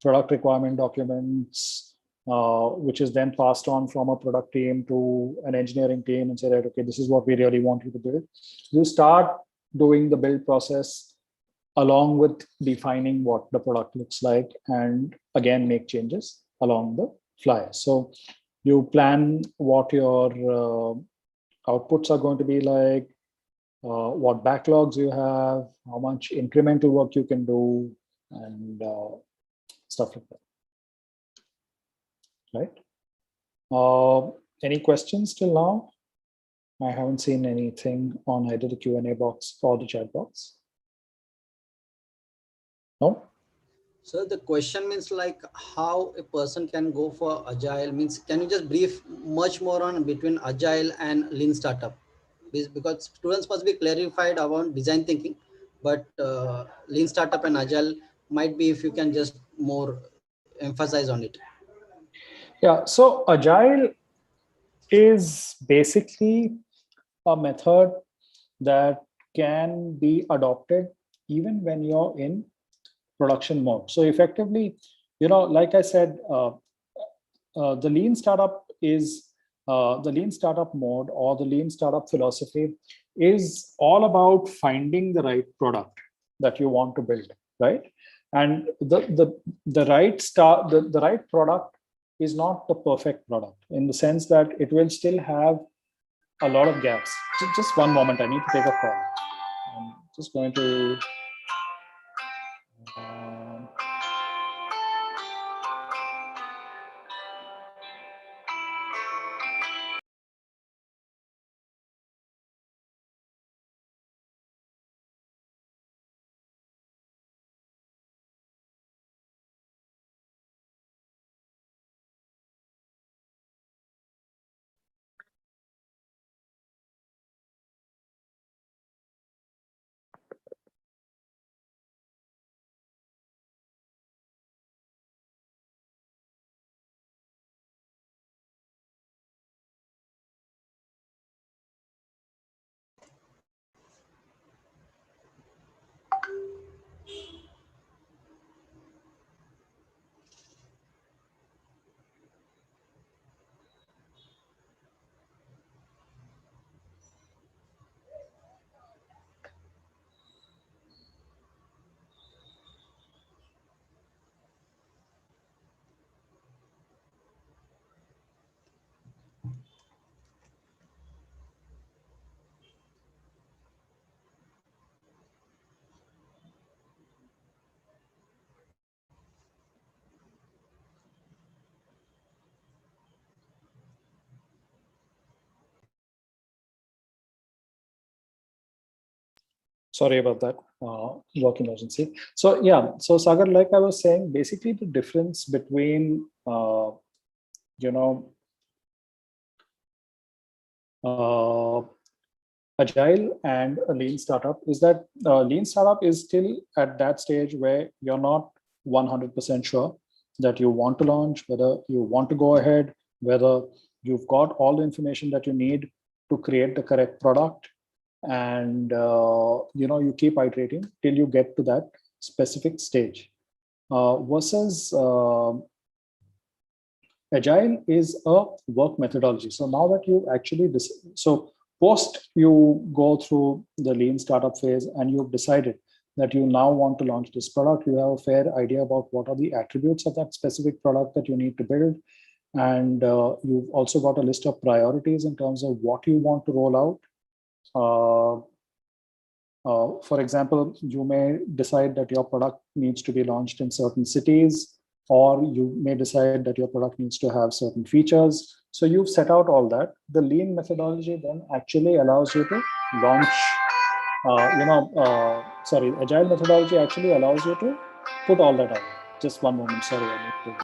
product requirement documents, which is then passed on from a product team to an engineering team and say that, okay, this is what we really want you to build. You start doing the build process along with defining what the product looks like, and again make changes along the fly. So you plan what your outputs are going to be like, what backlogs you have, how much incremental work you can do, and stuff like that, right? Any questions till now? I haven't seen anything on either the Q&A box or the chat box. No? So the question means like how a person can go for agile, means can you just brief much more on between agile and lean startup? Because students must be clarified about design thinking, but lean startup and agile might be, if you can just more emphasize on it. Yeah, so agile is basically a method that can be adopted even when you're in production mode. So effectively, like I said, the lean startup is the lean startup mode, or the lean startup philosophy is all about finding the right product that you want to build, right? And the right product is not the perfect product, in the sense that it will still have a lot of gaps. Just one moment, I need to take a call. I'm just going to Sorry about that, work emergency. So yeah, so Sagar, like I was saying, basically the difference between, agile and a lean startup is that lean startup is still at that stage where you're not 100% sure that you want to launch, whether you want to go ahead, whether you've got all the information that you need to create the correct product, and you keep iterating till you get to that specific stage. Versus agile is a work methodology. So now that you actually post you go through the lean startup phase and you've decided that you now want to launch this product, you have a fair idea about what are the attributes of that specific product that you need to build, and you've also got a list of priorities in terms of what you want to roll out. For example, you may decide that your product needs to be launched in certain cities, or you may decide that your product needs to have certain features. So you've set out all that. The lean methodology then actually allows you to launch, agile methodology actually allows you to put all that out. Just one moment, sorry, I need to.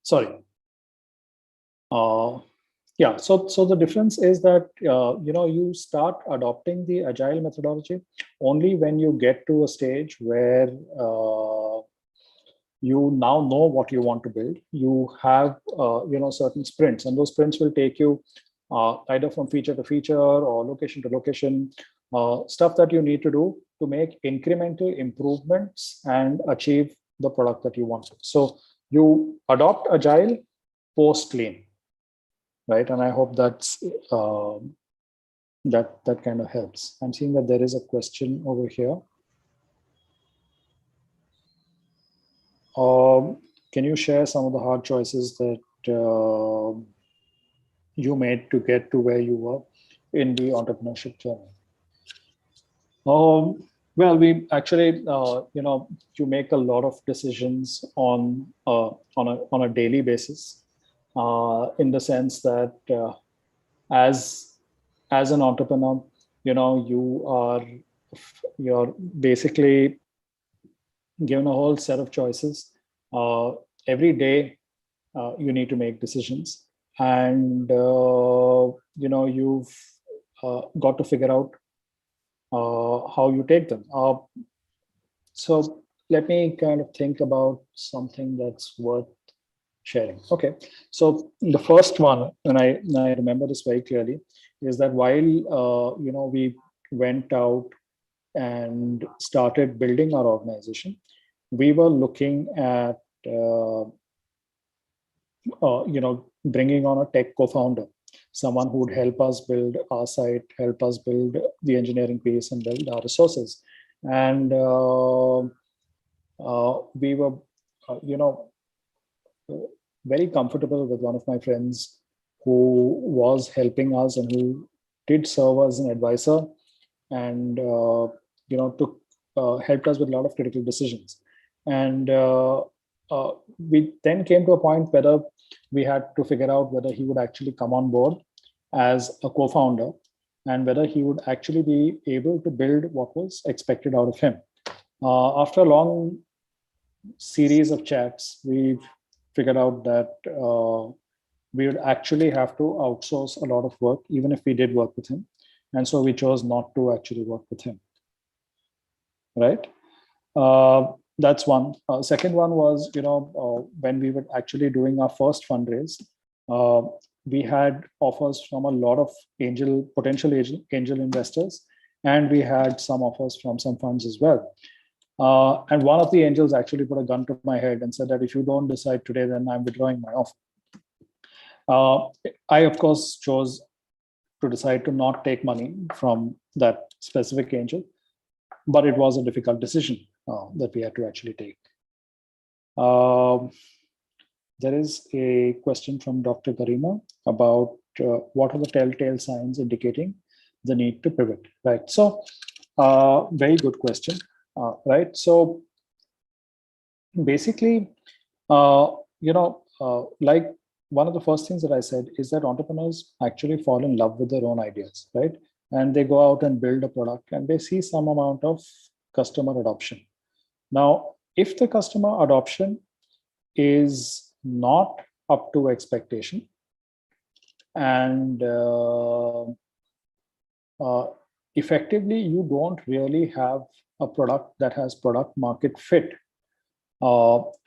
Sorry. Yeah, so the difference is that you start adopting the agile methodology only when you get to a stage where you now know what you want to build. You have certain sprints, and those sprints will take you either from feature to feature or location to location, stuff that you need to do to make incremental improvements and achieve the product that you want. So you adopt agile post lean, right? And I hope that's that kind of helps. I'm seeing that there is a question over here. Can you share some of the hard choices that you made to get to where you were in the entrepreneurship journey? Well, we actually, you make a lot of decisions on a daily basis, in the sense that as an entrepreneur, you're basically given a whole set of choices. Every day, you need to make decisions, and you've got to figure out how you take them. So let me kind of think about something that's worth sharing. Okay, so the first one, and I remember this very clearly, is that while we went out and started building our organization, we were looking at bringing on a tech co-founder, someone who would help us build our site, help us build the engineering piece, and build our resources. And we were, very comfortable with one of my friends who was helping us and who did serve as an advisor, and took helped us with a lot of critical decisions. And we then came to a point whether we had to figure out whether he would actually come on board as a co-founder, and whether he would actually be able to build what was expected out of him. After a long series of chats, we figured out that we would actually have to outsource a lot of work, even if we did work with him. And so we chose not to actually work with him, right? that's one. Second one was, when we were actually doing our first fundraise, we had offers from a lot of potential angel investors, and we had some offers from some funds as well. And one of the angels actually put a gun to my head and said that if you don't decide today, then I'm withdrawing my offer. I, of course, chose to decide to not take money from that specific angel, but it was a difficult decision that we had to actually take. There is a question from Dr. Garima about what are the telltale signs indicating the need to pivot, right? So, very good question, right? So, basically, like one of the first things that I said is that entrepreneurs actually fall in love with their own ideas, right? And they go out and build a product and they see some amount of customer adoption. Now, if the customer adoption is not up to expectation, and effectively you don't really have a product that has product market fit,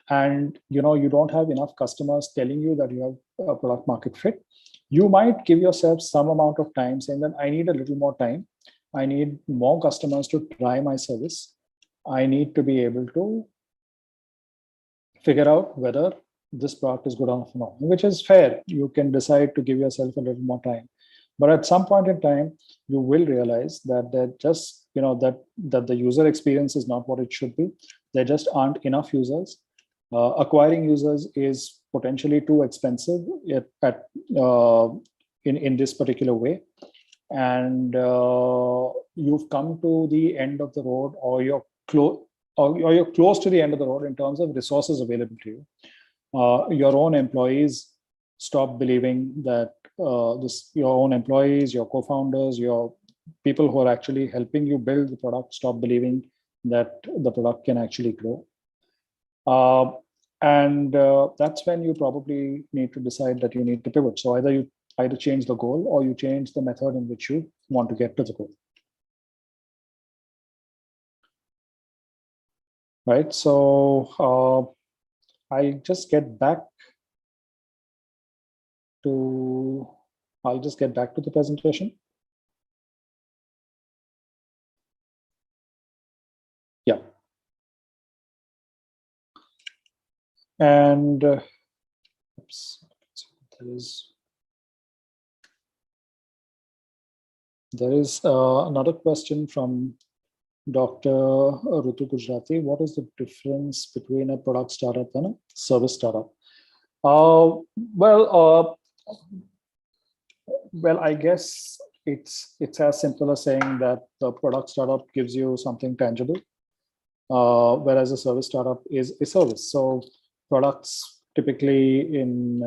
and you don't have enough customers telling you that you have a product market fit, you might give yourself some amount of time saying that I need a little more time, I need more customers to try my service, I need to be able to figure out whether this product is good enough or not, which is fair. You can decide to give yourself a little more time, but at some point in time you will realize that that the user experience is not what it should be. There just aren't enough users. Acquiring users is potentially too expensive in this particular way, and you've come to the end of the road, or you're close to the end of the road in terms of resources available to you. Your own employees stop believing that your own employees, your co-founders, your people who are actually helping you build the product stop believing that the product can actually grow. And that's when you probably need to decide that you need to pivot. So either change the goal or you change the method in which you want to get to the goal. Right. So I'll just get back to the presentation. Yeah. And oops, there is another question from Dr. Rutu Gujarati. What is the difference between a product startup and a service startup? Well, I guess it's as simple as saying that the product startup gives you something tangible, whereas a service startup is a service. So products typically in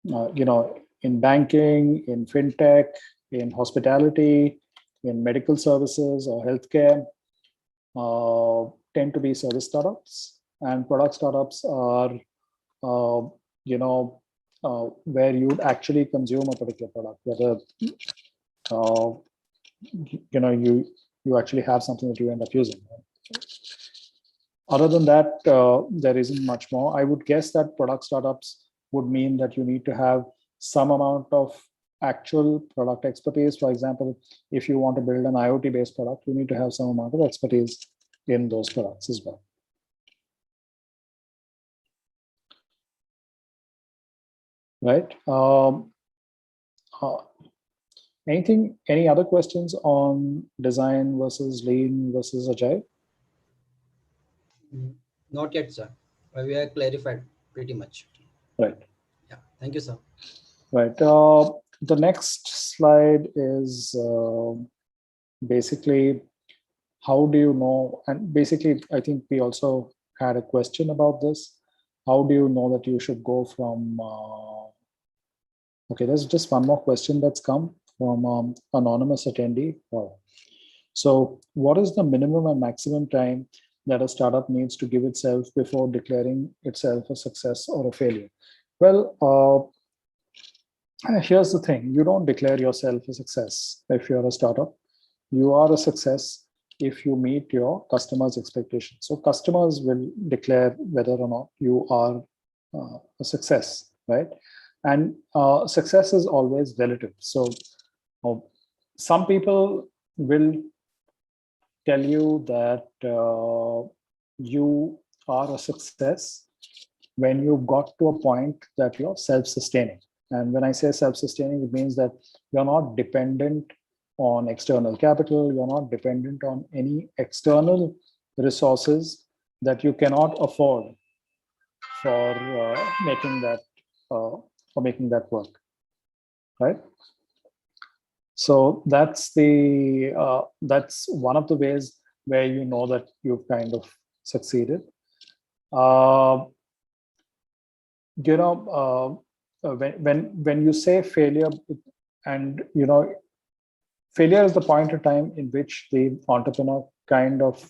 in banking, in fintech, in hospitality, in medical services or healthcare tend to be service startups, and product startups are where you actually consume a particular product, whether you actually have something that you end up using. Other than that, there isn't much more. I would guess that product startups would mean that you need to have some amount of actual product expertise. For example, if you want to build an IoT-based product, you need to have some amount of expertise in those products as well. Right. Any other questions on design versus lean versus agile? Not yet, sir. We have clarified pretty much. Right. Yeah. Thank you, sir. Right. The next slide is basically how do you know, and basically I think we also had a question about this. How do you know that you should go from, okay, there's just one more question that's come from anonymous attendee. Wow. So what is the minimum and maximum time that a startup needs to give itself before declaring itself a success or a failure? Well, here's the thing. You don't declare yourself a success if you're a startup. You are a success if you meet your customers' expectations. So customers will declare whether or not you are a success, right? And success is always relative. So some people will tell you that you are a success when you've got to a point that you're self-sustaining. And when I say self-sustaining, it means that you're not dependent on external capital, you're not dependent on any external resources that you cannot afford for making that work, right? So that's one of the ways where you know that you've kind of succeeded. When you say failure, and failure is the point of time in which the entrepreneur kind of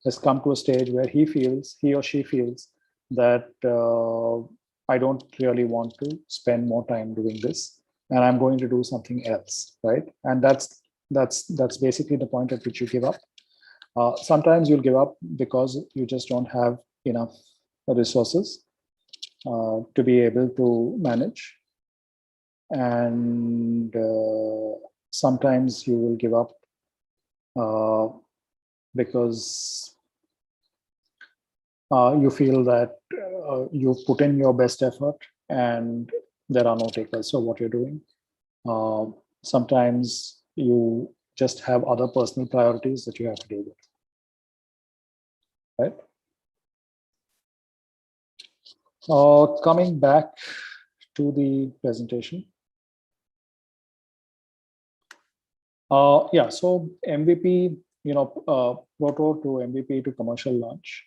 has come to a stage where he or she feels that I don't really want to spend more time doing this, and I'm going to do something else, right? And that's basically the point at which you give up. Sometimes you'll give up because you just don't have enough resources to be able to manage, and sometimes you will give up because you feel that you've put in your best effort and there are no takers for what you're doing. Sometimes you just have other personal priorities that you have to deal with, right? Coming back to the presentation. Yeah, so MVP, proto to MVP to commercial launch.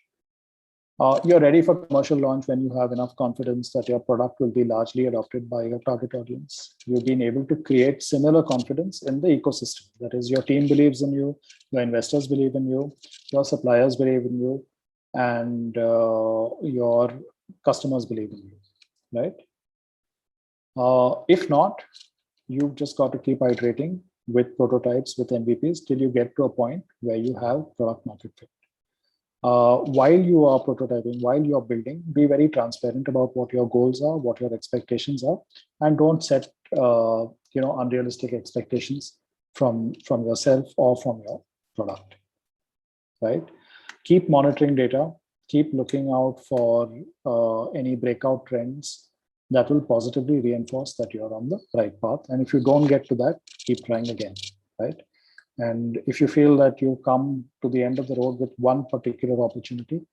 You're ready for commercial launch when you have enough confidence that your product will be largely adopted by your target audience. You've been able to create similar confidence in the ecosystem. That is, your team believes in you, your investors believe in you, your suppliers believe in you, and your customers believe in you, right? If not, you've just got to keep iterating with prototypes, with MVPs, till you get to a point where you have product market fit. While you are prototyping, while you're building, be very transparent about what your goals are, what your expectations are, and don't set unrealistic expectations from yourself or from your product, right? Keep monitoring data, keep looking out for any breakout trends that will positively reinforce that you're on the right path. And if you don't get to that, keep trying again, right? And if you feel that you come to the end of the road with one particular opportunity,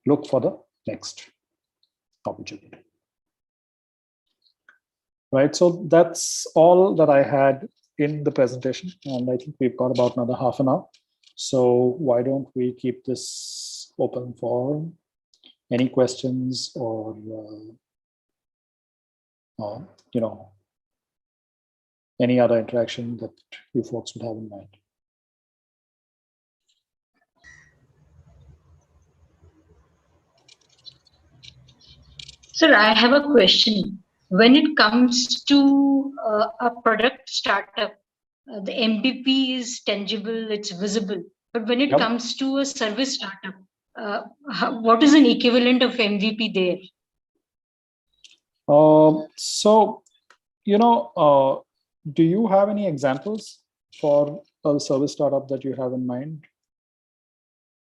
look for the next opportunity. Right, so that's all that I had in the presentation, and I think we've got about another half an hour. So why don't we keep this open for any questions or any other interaction that you folks would have in mind. Sir, I have a question. When it comes to a product startup, the MVP is tangible, it's visible. But when it comes to a service startup, what is an equivalent of MVP there? So, do you have any examples for a service startup that you have in mind,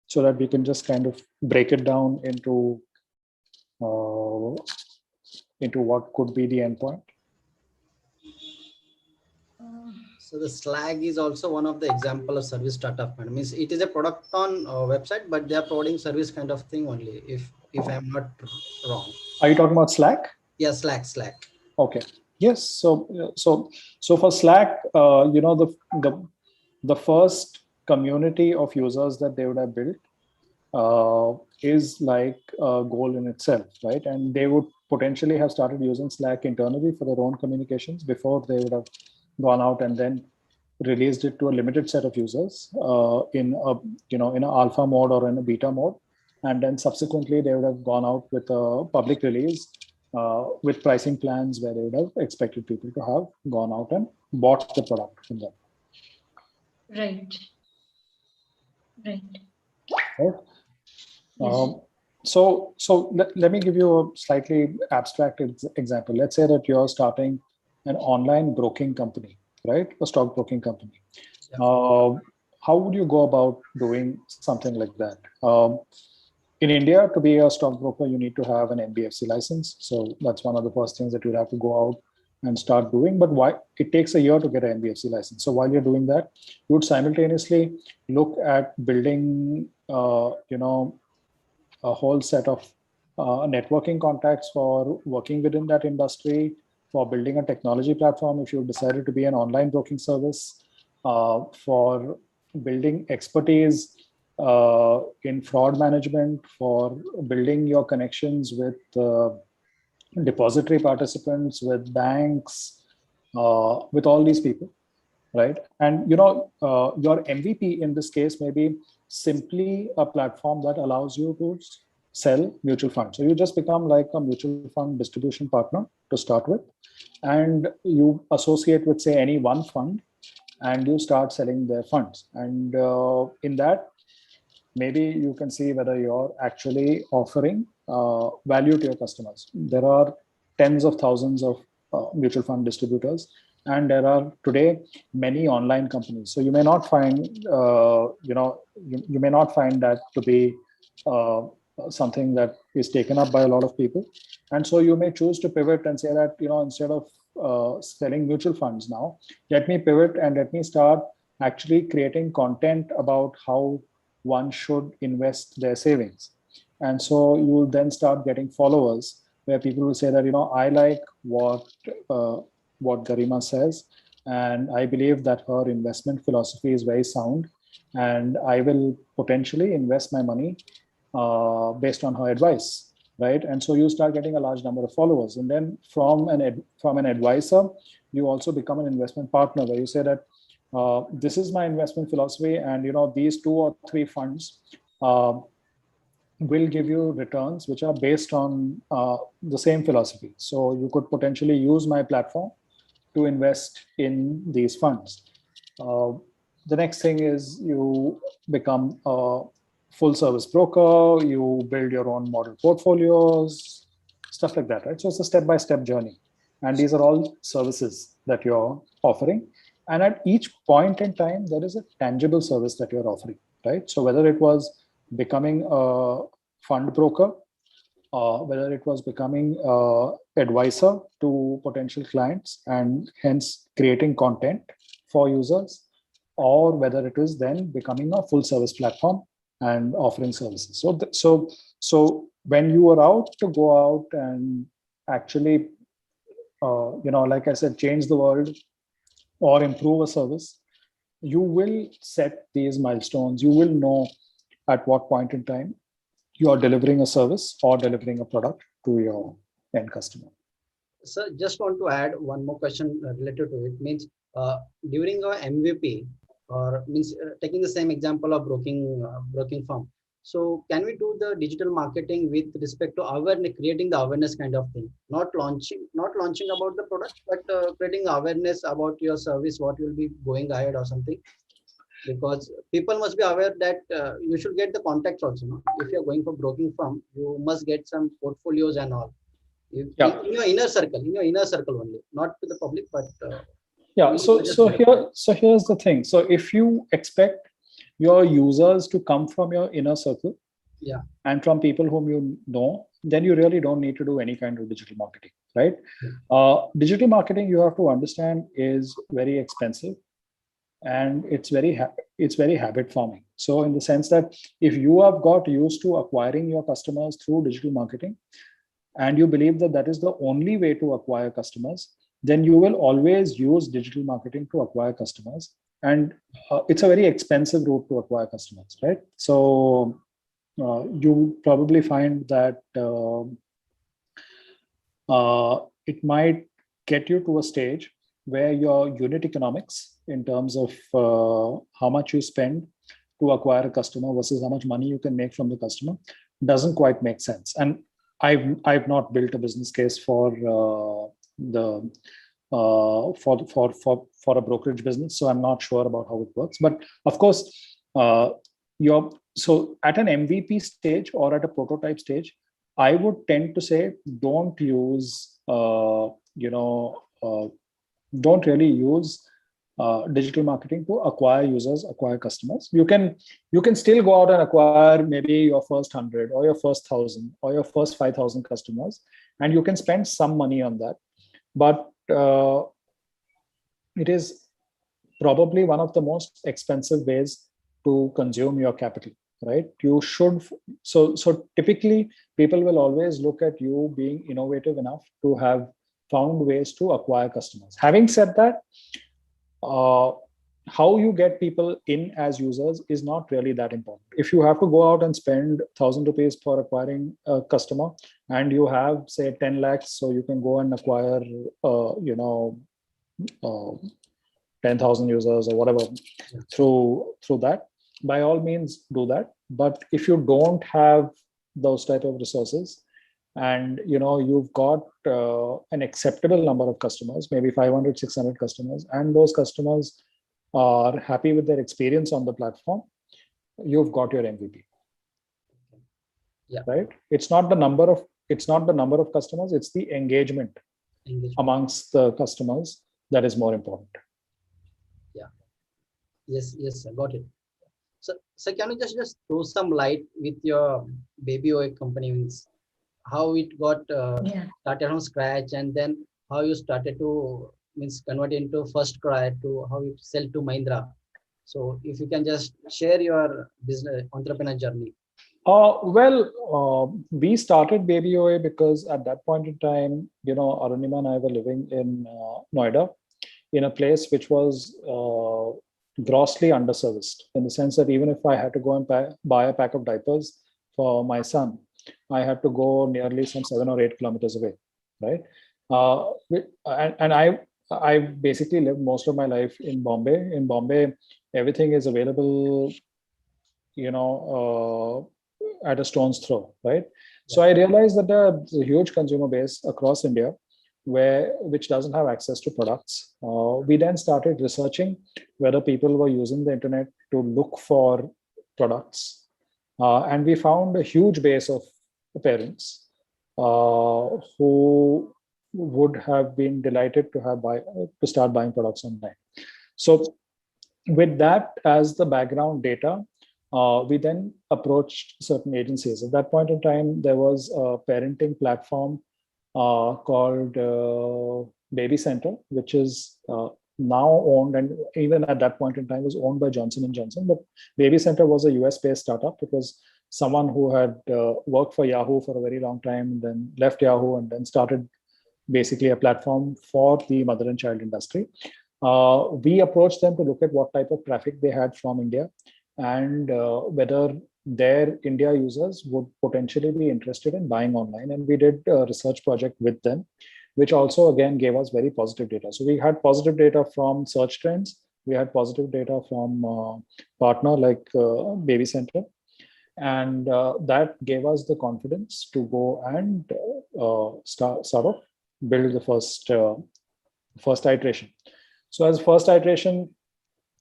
so that we can just kind of break it down into what could be the endpoint? So the Slag is also one of the example of service startup. Means it is a product on website, but they are providing service kind of thing only. If I'm not wrong. Are you talking about Slack? Yeah, Slack. Okay. Yes. So for Slack, the first community of users that they would have built is like a goal in itself, right? And they would potentially have started using Slack internally for their own communications before they would have gone out and then released it to a limited set of users in an alpha mode or in a beta mode, and then subsequently they would have gone out with a public release with pricing plans where they would have expected people to have gone out and bought the product from them. Right. Right. Right? Yes. So let me give you a slightly abstract example. Let's say that you're starting an online broking company, right? A stock broking company. Yeah. How would you go about doing something like that? In India, to be a stockbroker, you need to have an NBFC license. So that's one of the first things that you'll have to go out and start doing. But why it takes a year to get an NBFC license. So while you're doing that, you would simultaneously look at building, a whole set of networking contacts for working within that industry, for building a technology platform if you decided to be an online broking service, for building expertise in fraud management, for building your connections with depository participants, with banks, with all these people, right? And your MVP in this case may be simply a platform that allows you to sell mutual funds. So you just become like a mutual fund distribution partner to start with, and you associate with, say, any one fund, and you start selling their funds. And in that, maybe you can see whether you're actually offering value to your customers. There are tens of thousands of mutual fund distributors, and there are today many online companies. So you may not find, you may not find that to be something that is taken up by a lot of people. And so you may choose to pivot and say that, instead of selling mutual funds now, let me pivot and let me start actually creating content about how one should invest their savings. And so you will then start getting followers where people will say that, I like what Garima says, and I believe that her investment philosophy is very sound, and I will potentially invest my money based on her advice, right? And so you start getting a large number of followers, and then from an advisor, you also become an investment partner, where you say that this is my investment philosophy, and these 2 or 3 funds will give you returns which are based on the same philosophy. So you could potentially use my platform to invest in these funds. The next thing is you become a full service broker, you build your own model portfolios, stuff like that, right? So it's a step-by-step journey. And these are all services that you're offering. And at each point in time, there is a tangible service that you're offering, right? So whether it was becoming a fund broker, whether it was becoming an advisor to potential clients and hence creating content for users, or whether it is then becoming a full service platform and offering services. So when you are out to go out and actually, like I said, change the world or improve a service, you will set these milestones. You will know at what point in time you are delivering a service or delivering a product to your end customer. So just want to add one more question related to it. Means during our MVP, or means taking the same example of broking firm. So can we do the digital marketing with respect to awareness, creating the awareness kind of thing, not launching about the product, but creating awareness about your service, what will be going ahead or something? Because people must be aware that you should get the contacts also. No? If you're going for broking firm, you must get some portfolios and all. In your inner circle only, not to the public, but here's the thing. So if you expect your users to come from your inner circle, and from people whom you know, then you really don't need to do any kind of digital marketing, right? Digital marketing, you have to understand, is very expensive, and it's very habit forming. So in the sense that if you have got used to acquiring your customers through digital marketing, and you believe that that is the only way to acquire customers, then you will always use digital marketing to acquire customers. And it's a very expensive route to acquire customers, right? So you probably find that it might get you to a stage where your unit economics in terms of how much you spend to acquire a customer versus how much money you can make from the customer doesn't quite make sense. And I've not built a business case for for a brokerage business, so I'm not sure about how it works. But of course, so at an MVP stage or at a prototype stage, I would tend to say don't use don't really use digital marketing to acquire users, acquire customers. You can still go out and acquire maybe your first 100 or your first 1,000 or your first 5,000 customers, and you can spend some money on that. But it is probably one of the most expensive ways to consume your capital, right? You should, so typically people will always look at you being innovative enough to have found ways to acquire customers. Having said that, how you get people in as users is not really that important. If you have to go out and spend 1,000 rupees for acquiring a customer, and you have say 10 lakhs, so you can go and acquire 10,000 users or whatever through that, by all means do that. But if you don't have those type of resources, and you've got an acceptable number of customers, maybe 500, 600 customers, and those customers are happy with their experience on the platform, you've got your MVP. Yeah. Right? It's not the number of customers, it's the engagement amongst the customers that is more important. Yeah. Yes, I got it. So can you just throw some light with your baby OA company, means how it got started from scratch, and then how you started to convert into first cry to how you sell to Mahindra. So if you can just share your business entrepreneur journey. We started Baby OA because at that point in time, Arunima and I were living in Noida, in a place which was grossly underserviced, in the sense that even if I had to go and buy a pack of diapers for my son, I had to go nearly some 7 or 8 kilometers away, right? And I basically lived most of my life in Bombay. In Bombay, everything is available, at a stone's throw, right? So I realized that there's a huge consumer base across India which doesn't have access to products. We then started researching whether people were using the internet to look for products. And we found a huge base of parents who would have been delighted to start buying products online. So with that as the background data, we then approached certain agencies. At that point in time, there was a parenting platform called Baby Center, which is now owned, and even at that point in time was owned by Johnson & Johnson. But Baby Center was a US-based startup. It was someone who had worked for Yahoo for a very long time, and then left Yahoo and then started basically a platform for the mother and child industry. We approached them to look at what type of traffic they had from India, and whether their India users would potentially be interested in buying online. And we did a research project with them, which also again gave us very positive data. So we had positive data from search trends. We had positive data from partner like Baby Center. And that gave us the confidence to go and sort of build the first iteration. So as first iteration,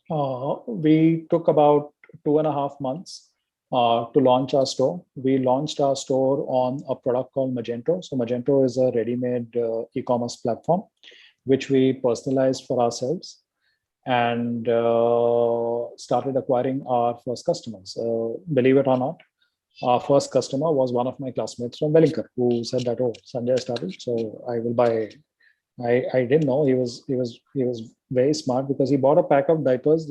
we took about 2.5 months to launch our store. We launched our store on a product called Magento. So Magento is a ready-made e-commerce platform, which we personalized for ourselves, and started acquiring our first customers. Believe it or not, our first customer was one of my classmates from Wellington, who said that, "Oh, Sanjay started, so I will buy." I didn't know he was very smart, because he bought a pack of diapers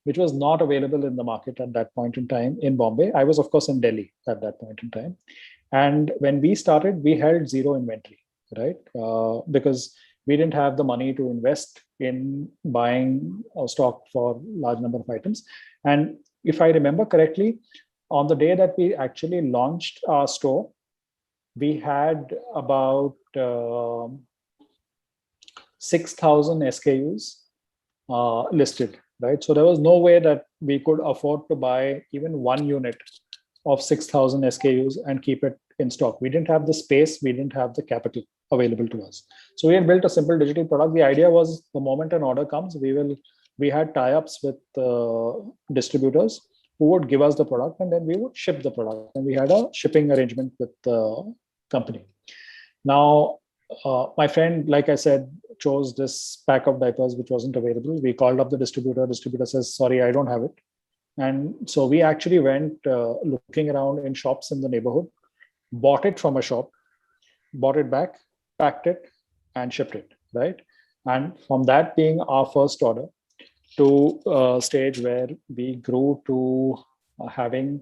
which was not available in the market at that point in time in Bombay. I was, of course, in Delhi at that point in time. And when we started, we held zero inventory, right? Because we didn't have the money to invest in buying or stock for large number of items. And if I remember correctly, on the day that we actually launched our store, we had about 6,000 SKUs listed, right? So there was no way that we could afford to buy even one unit of 6,000 SKUs and keep it in stock. We didn't have the space, we didn't have the capital available to us. So we had built a simple digital product. The idea was the moment an order comes, we had tie-ups with distributors who would give us the product, and then we would ship the product. And we had a shipping arrangement with the company. Now, my friend, like I said, chose this pack of diapers which wasn't available. We called up the distributor. Distributor says, sorry, I don't have it. And so we actually went looking around in shops in the neighborhood, bought it from a shop, bought it back, packed it, and shipped it, right? And from that being our first order to a stage where we grew to having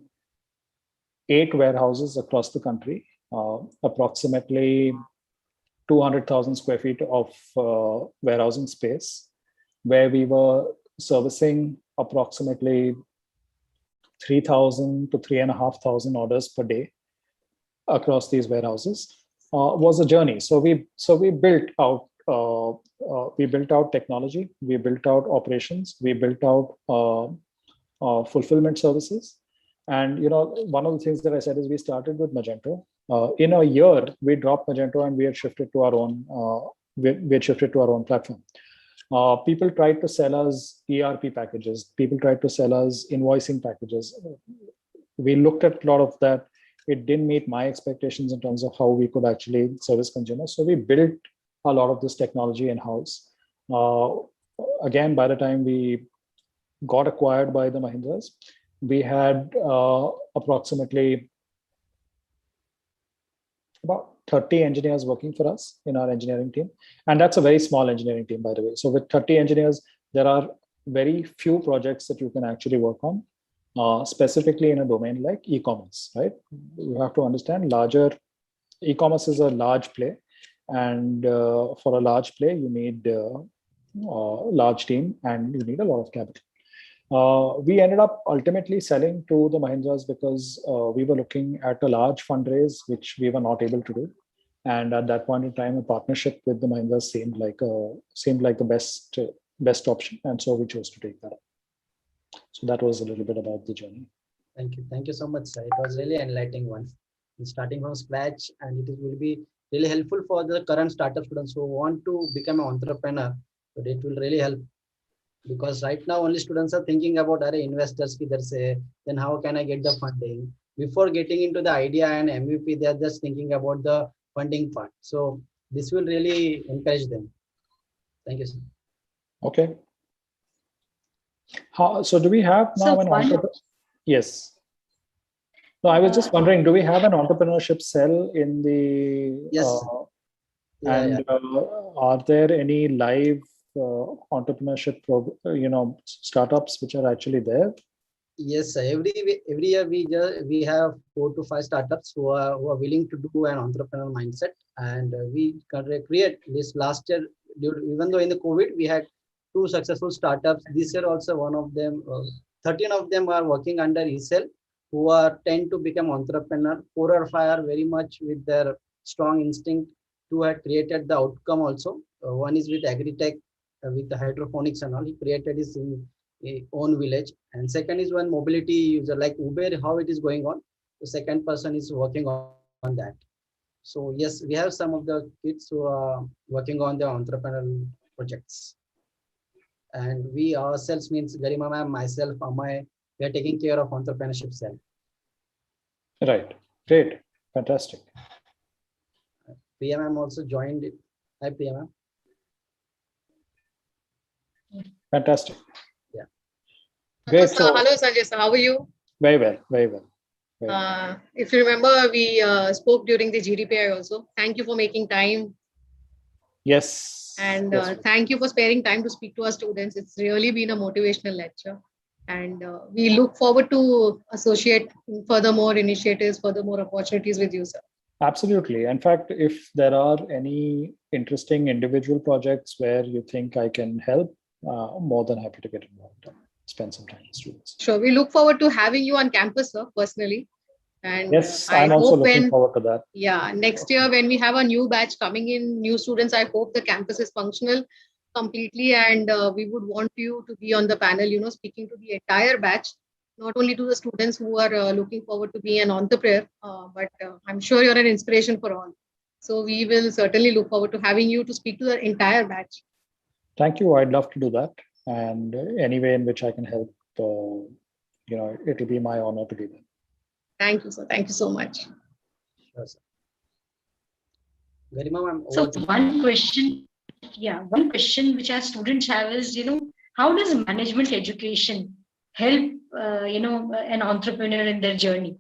8 warehouses across the country, approximately 200,000 square feet of warehousing space, where we were servicing approximately 3,000 to 3,500 orders per day across these warehouses. Was a journey. So we built out technology, we built out operations, we built out fulfillment services. And one of the things that I said is we started with Magento. In a year, we dropped Magento and we had shifted to our own platform. People tried to sell us ERP packages. People tried to sell us invoicing packages. We looked at a lot of that. It didn't meet my expectations in terms of how we could actually service consumers. So we built a lot of this technology in-house. Again, by the time we got acquired by the Mahindras, we had approximately about 30 engineers working for us in our engineering team. And that's a very small engineering team, by the way. So with 30 engineers, there are very few projects that you can actually work on, specifically in a domain like e-commerce, right? You have to understand e-commerce is a large play. And for a large play, you need a large team and you need a lot of capital. We ended up ultimately selling to the Mahindras because we were looking at a large fundraise, which we were not able to do. And at that point in time, a partnership with the Mahindras seemed like the best option. And so we chose to take that up. So that was a little bit about the journey. Thank you. Thank you so much, sir. It was really enlightening one. Starting from scratch, and it will be really helpful for the current startup students who want to become an entrepreneur. But it will really help. Because right now only students are thinking about investors kidhar se, then how can I get the funding? Before getting into the idea and MVP, they are just thinking about the funding part. So this will really encourage them. Thank you, sir. Okay. So do we have now an entrepreneur? Yes. No, I was just wondering, do we have an entrepreneurship cell in the? Yes. Are there any live entrepreneurship startups which are actually there? Yes, sir. Every year we have 4 to 5 startups who are willing to do an entrepreneurial mindset, and we create this last year. Even though in the COVID we had 2 successful startups, this year also one of them, 13 of them are working under ESL, who tend to become entrepreneur. 4 or 5 are very much with their strong instinct to have created the outcome also. One is with agri-tech, with the hydroponics and all. He created his own village. And second is one mobility user like Uber, how it is going on. The second person is working on that. So yes, we have some of the kids who are working on the entrepreneurial projects. And we ourselves, means Garima ma'am, myself, Amay, we are taking care of entrepreneurship cell. Right. Great. Fantastic. Priya ma'am also joined it. Hi, Priya ma'am. Fantastic. Yeah. Great. Hello, Sanjay sir. How are you? Very well. Very well. If you remember, we spoke during the GDPI also. Thank you for making time. Yes. And yes. Thank you for sparing time to speak to our students. It's really been a motivational lecture. And we look forward to associate furthermore initiatives, furthermore opportunities with you, sir. Absolutely. In fact, if there are any interesting individual projects where you think I can help, more than happy to get involved and spend some time with students. Sure. We look forward to having you on campus, sir, personally. And yes, I'm also looking forward to that. Yeah, next year when we have a new batch coming in, new students, I hope the campus is functional completely, and we would want you to be on the panel, speaking to the entire batch not only to the students who are looking forward to be an entrepreneur, but I'm sure you're an inspiration for all. So we will certainly look forward to having you to speak to the entire batch. Thank you. I'd love to do that. And any way in which I can help, it'll be my honor to do that. Thank you, sir. Thank you so much. Sure, sir. Garima ma'am, So one question which our students have is, how does management education help, an entrepreneur in their journey?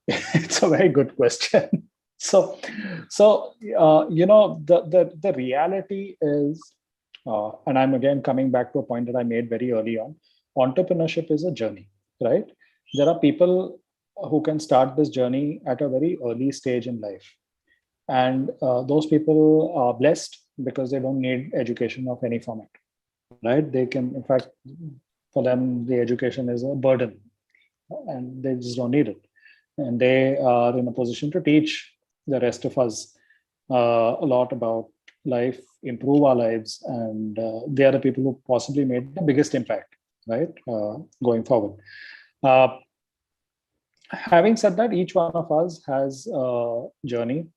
It's a very good question. So the reality is, and I'm again coming back to a point that I made very early on, entrepreneurship is a journey, right? There are people who can start this journey at a very early stage in life. And those people are blessed because they don't need education of any format, right? They can, in fact, for them, the education is a burden and they just don't need it. And they are in a position to teach the rest of us a lot about life, improve our lives. And they are the people who possibly made the biggest impact, right? Going forward. Having said that, each one of us has a journey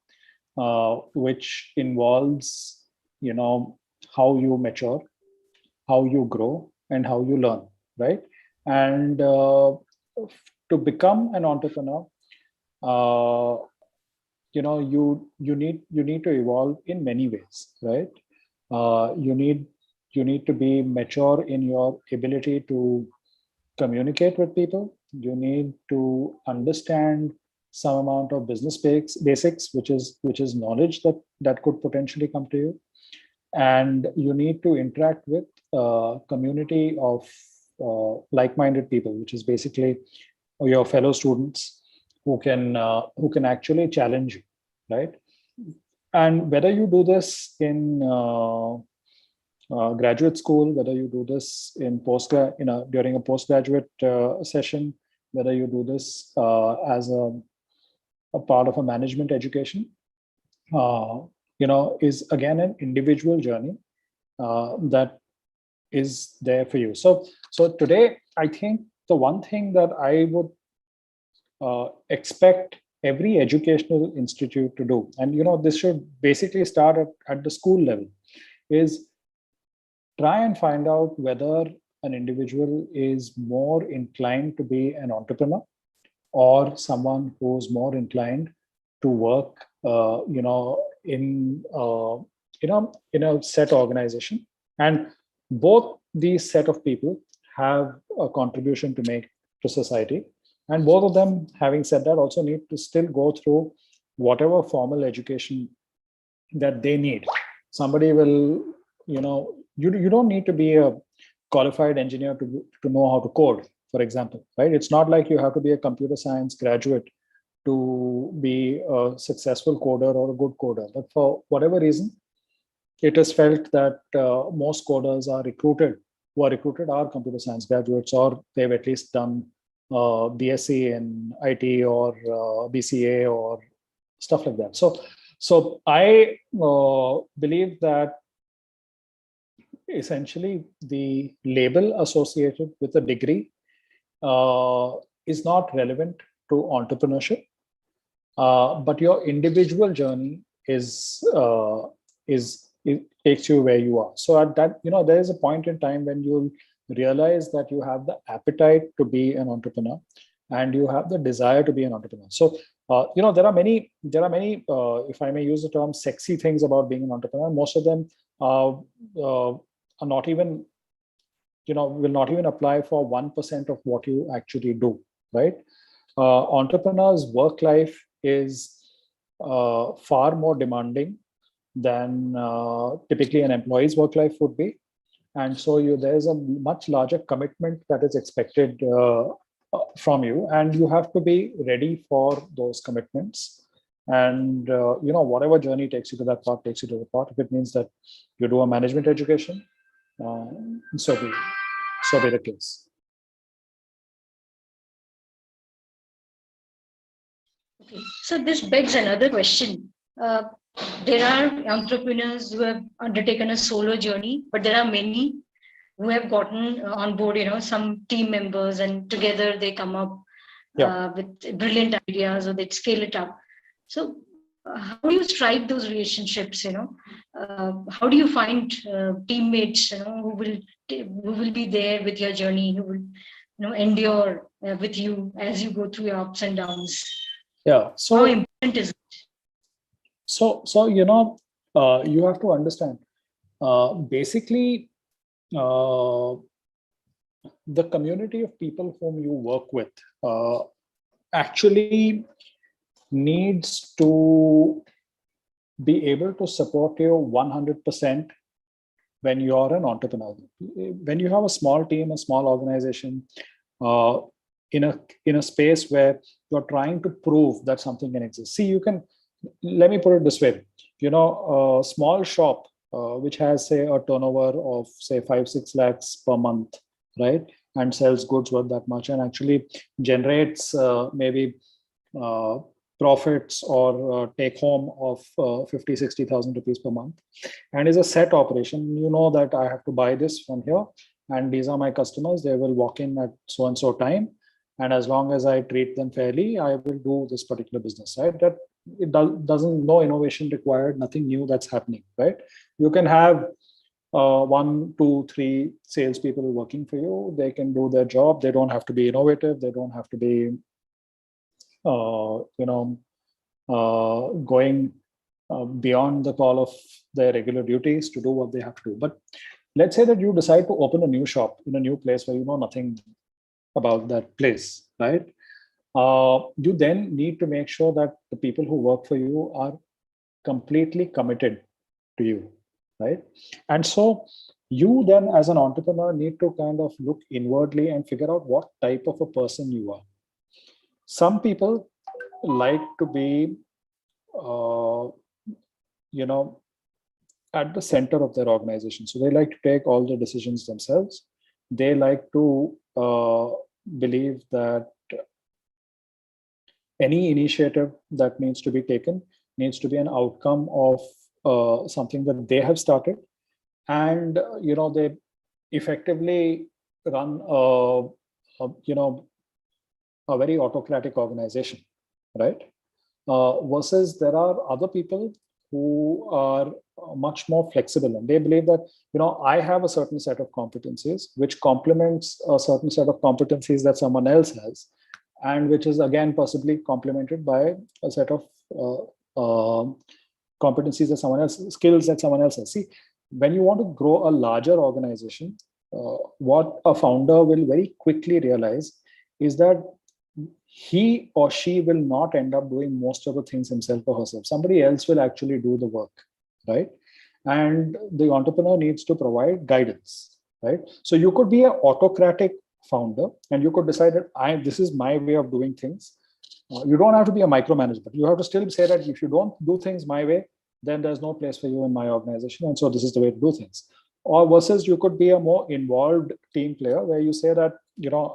which involves, how you mature, how you grow, and how you learn, right? And to become an entrepreneur, you need to evolve in many ways, right? You need to be mature in your ability to communicate with people. You need to understand some amount of business basics, which is knowledge that could potentially come to you, and you need to interact with a community of like-minded people, which is basically your fellow students who can actually challenge you, right? And whether you do this in graduate school, whether you do this in during a postgraduate session, whether you do this as a part of a management education, is again an individual journey that is there for you. So today, I think the one thing that I would expect every educational institute to do, and this should basically start at the school level, is try and find out whether an individual is more inclined to be an entrepreneur or someone who's more inclined to work, in a set organization. And both these set of people have a contribution to make to society. And both of them, having said that, also need to still go through whatever formal education that they need. Somebody will, you don't need to be a qualified engineer to know how to code, for example, right? It's not like you have to be a computer science graduate to be a successful coder or a good coder. But for whatever reason, it is felt that most coders who are recruited are computer science graduates, or they've at least done BSc in IT or BCA or stuff like that. So I believe that essentially the label associated with a degree is not relevant to entrepreneurship, but your individual journey it takes you where you are. So at that, there is a point in time when you'll realize that you have the appetite to be an entrepreneur and you have the desire to be an entrepreneur. So there are many if I may use the term, sexy things about being an entrepreneur. Most of them are not even will not even apply for 1% of what you actually do, right? Entrepreneurs' work life is far more demanding than typically an employee's work life would be. And so there's a much larger commitment that is expected from you, and you have to be ready for those commitments. And whatever journey takes you to that path takes you to the path. If it means that you do a management education, so be the case. Okay, so this begs another question. There are entrepreneurs who have undertaken a solo journey, but there are many who have gotten on board, some team members, and together they come up with brilliant ideas, or they scale it up. So how do you strike those relationships? How do you find teammates, who will be there with your journey, who will, endure with you as you go through your ups and downs? Yeah. So how important is it? So you have to understand. Basically, the community of people whom you work with actually needs to be able to support you 100% when you're an entrepreneur. When you have a small team, a small organization, in a space where you're trying to prove that something can exist. See, let me put it this way. A small shop which has, say, a turnover of, say, 5-6 lakhs per month, right, and sells goods worth that much, and actually generates maybe profits or take home of 50,000-60,000 rupees per month, and is a set operation. That I have to buy this from here, and these are my customers. They will walk in at so and so time, and as long as I treat them fairly, I will do this particular business, right? That it doesn't, no innovation required, nothing new that's happening, right? You can have 1, 2, 3 salespeople working for you. They can do their job. They don't have to be innovative. They don't have to be, going beyond the call of their regular duties to do what they have to do. But let's say that you decide to open a new shop in a new place where you know nothing about that place, right? You then need to make sure that the people who work for you are completely committed to you, right? And so you then, as an entrepreneur, need to kind of look inwardly and figure out what type of a person you are. Some people like to be, at the center of their organization. So they like to take all the decisions themselves. They like to believe that any initiative that needs to be taken needs to be an outcome of something that they have started, and they effectively run a very autocratic organization, right? Versus there are other people who are much more flexible, and they believe that I have a certain set of competencies which complements a certain set of competencies that someone else has, and which is again possibly complemented by a set of competencies that someone else, skills that someone else has. See, when you want to grow a larger organization, what a founder will very quickly realize is that he or she will not end up doing most of the things himself or herself. Somebody else will actually do the work, right? And the entrepreneur needs to provide guidance, right? So you could be an autocratic founder, and you could decide that this is my way of doing things. You don't have to be a micromanager, but you have to still say that if you don't do things my way, then there's no place for you in my organization, and so this is the way to do things. Or versus you could be a more involved team player, where you say that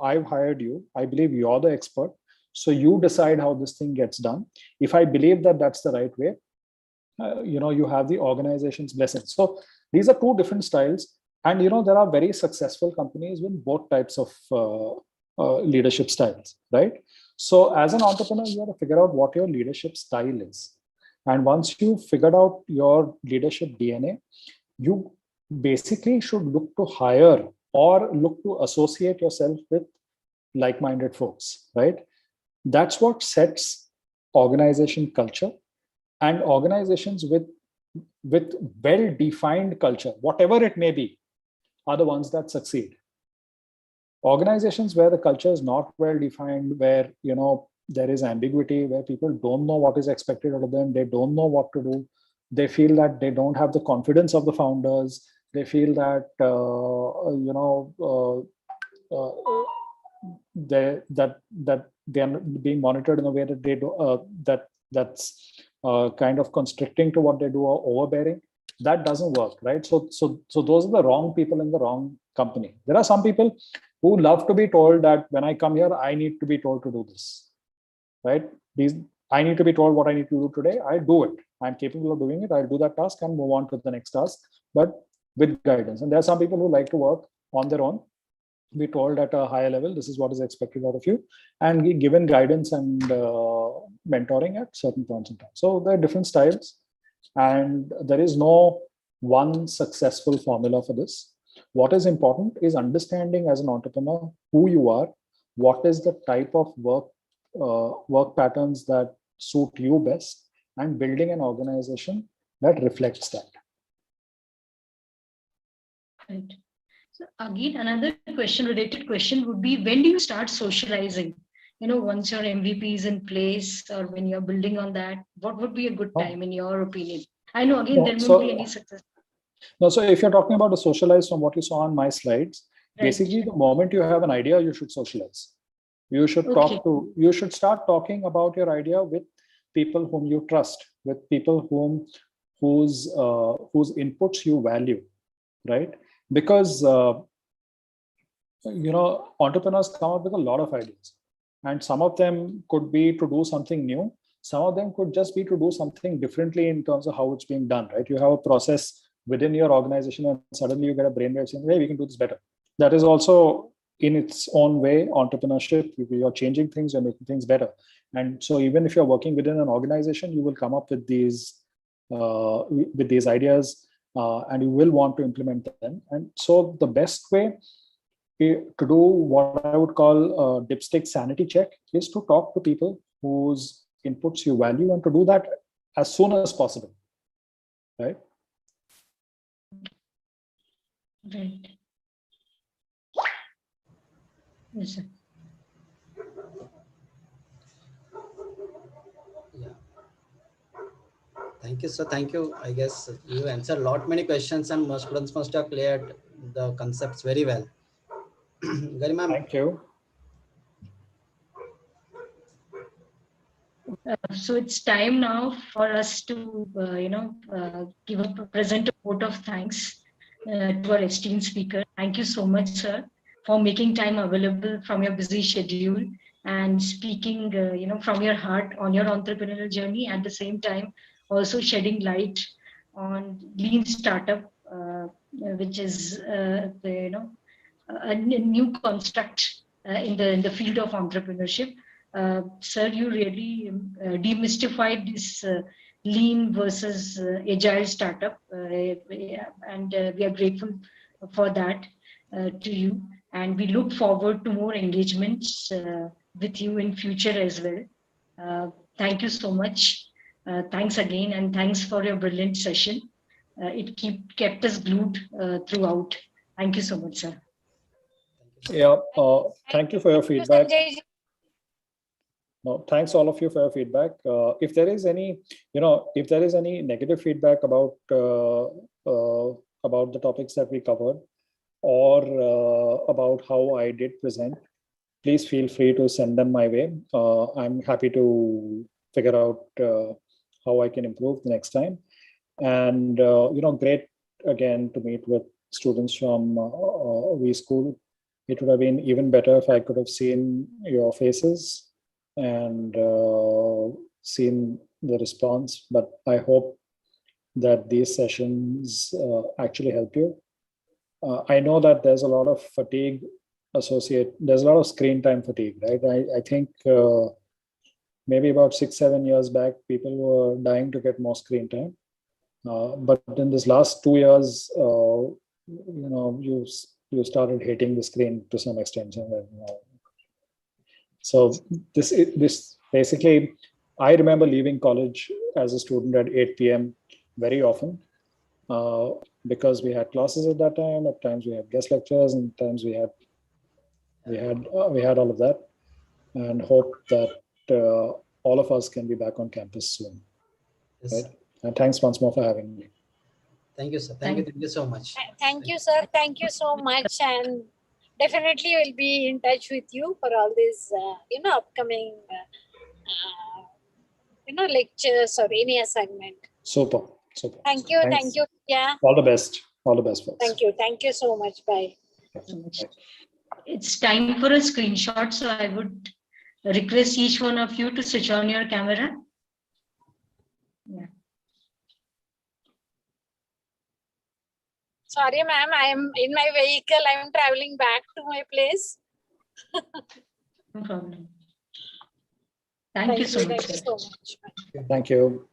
I've hired you, I believe you're the expert, so you decide how this thing gets done. If I believe that that's the right way, you have the organization's blessing. So these are two different styles, and there are very successful companies with both types of leadership styles, right? So as an entrepreneur, you have to figure out what your leadership style is, and once you figured out your leadership DNA, you basically should look to hire or look to associate yourself with like-minded folks, right? That's what sets organization culture, and organizations with well-defined culture, whatever it may be, are the ones that succeed. Organizations where the culture is not well-defined, where there is ambiguity, where people don't know what is expected of them, they don't know what to do, they feel that they don't have the confidence of the founders, they feel that they are being monitored in a way that they do that's kind of constricting to what they do, or overbearing. That doesn't work, right? So those are the wrong people in the wrong company. There are some people who love to be told that when I come here, I need to be told to do this, right? I need to be told what I need to do today. I do it. I'm capable of doing it. I'll do that task and move on to the next task, but with guidance. And there are some people who like to work on their own, be told at a higher level, this is what is expected out of you, and be given guidance and mentoring at certain points in time. So there are different styles, and there is no one successful formula for this. What is important is understanding as an entrepreneur who you are, what is the type of work patterns that suit you best, and building an organization that reflects that. Right. So again, another question, related question would be, when do you start socializing? Once your MVP is in place, or when you're building on that, what would be a good time in your opinion? I know again, there won't be any success. No, so if you're talking about to socialize from what you saw on my slides, basically the moment you have an idea, you should socialize. You should you should start talking about your idea with people whom you trust, with people whose inputs you value, right? Because entrepreneurs come up with a lot of ideas, and some of them could be to do something new. Some of them could just be to do something differently in terms of how it's being done, right? You have a process within your organization, and suddenly you get a brainwave saying, hey, we can do this better. That is also in its own way entrepreneurship. You're changing things, you're making things better. And so even if you're working within an organization, you will come up with these ideas, and you will want to implement them. And so the best way to do what I would call a dipstick sanity check is to talk to people whose inputs you value, and to do that as soon as possible, right? Right. Yes, sir. Yeah. Thank you, sir. Thank you. I guess you answered many questions, and most students must have cleared the concepts very well. Garima, thank you. So it's time now for us to, present a vote of thanks to our esteemed speaker. Thank you so much, sir, for making time available from your busy schedule and speaking, from your heart on your entrepreneurial journey. At the same time, also shedding light on lean startup, which is a new construct in the field of entrepreneurship. Sir, you really demystified this lean versus agile startup, and we are grateful for that to you. And we look forward to more engagements with you in future as well. Thank you so much. Thanks again, and thanks for your brilliant session. It kept us glued throughout. Thank you so much, sir. Yeah, thank you for your feedback. No, thanks all of you for your feedback. If there is any, if there is any negative feedback about the topics that we covered, or about how I did present, please feel free to send them my way. I'm happy to figure out how I can improve the next time. And great again to meet with students from V School. It would have been even better if I could have seen your faces and seen the response, but I hope that these sessions actually help you. I know that there's a lot of fatigue there's a lot of screen time fatigue, right? I think maybe about 6-7 years back, people were dying to get more screen time. But in this last 2 years, you started hating the screen to some extent. So this basically, I remember leaving college as a student at 8 p.m. very often, because we had classes at that time. At times we had guest lectures, and at times we had all of that, and hope that all of us can be back on campus soon. yes, right? And thanks once more for having me. Thank you, sir. Thank you so much. Thank you, sir. Thank you so much. And definitely we'll be in touch with you for all these, upcoming, lectures or any assignment. Super. Thank you. Thanks. Thank you. Yeah. All the best, folks. Thank you. Thank you so much. Bye. It's time for a screenshot. So I would request each one of you to switch on your camera. Yeah. Sorry, ma'am, I am in my vehicle. I am traveling back to my place. No problem. Thank you so much. Thank you so much. Thank you.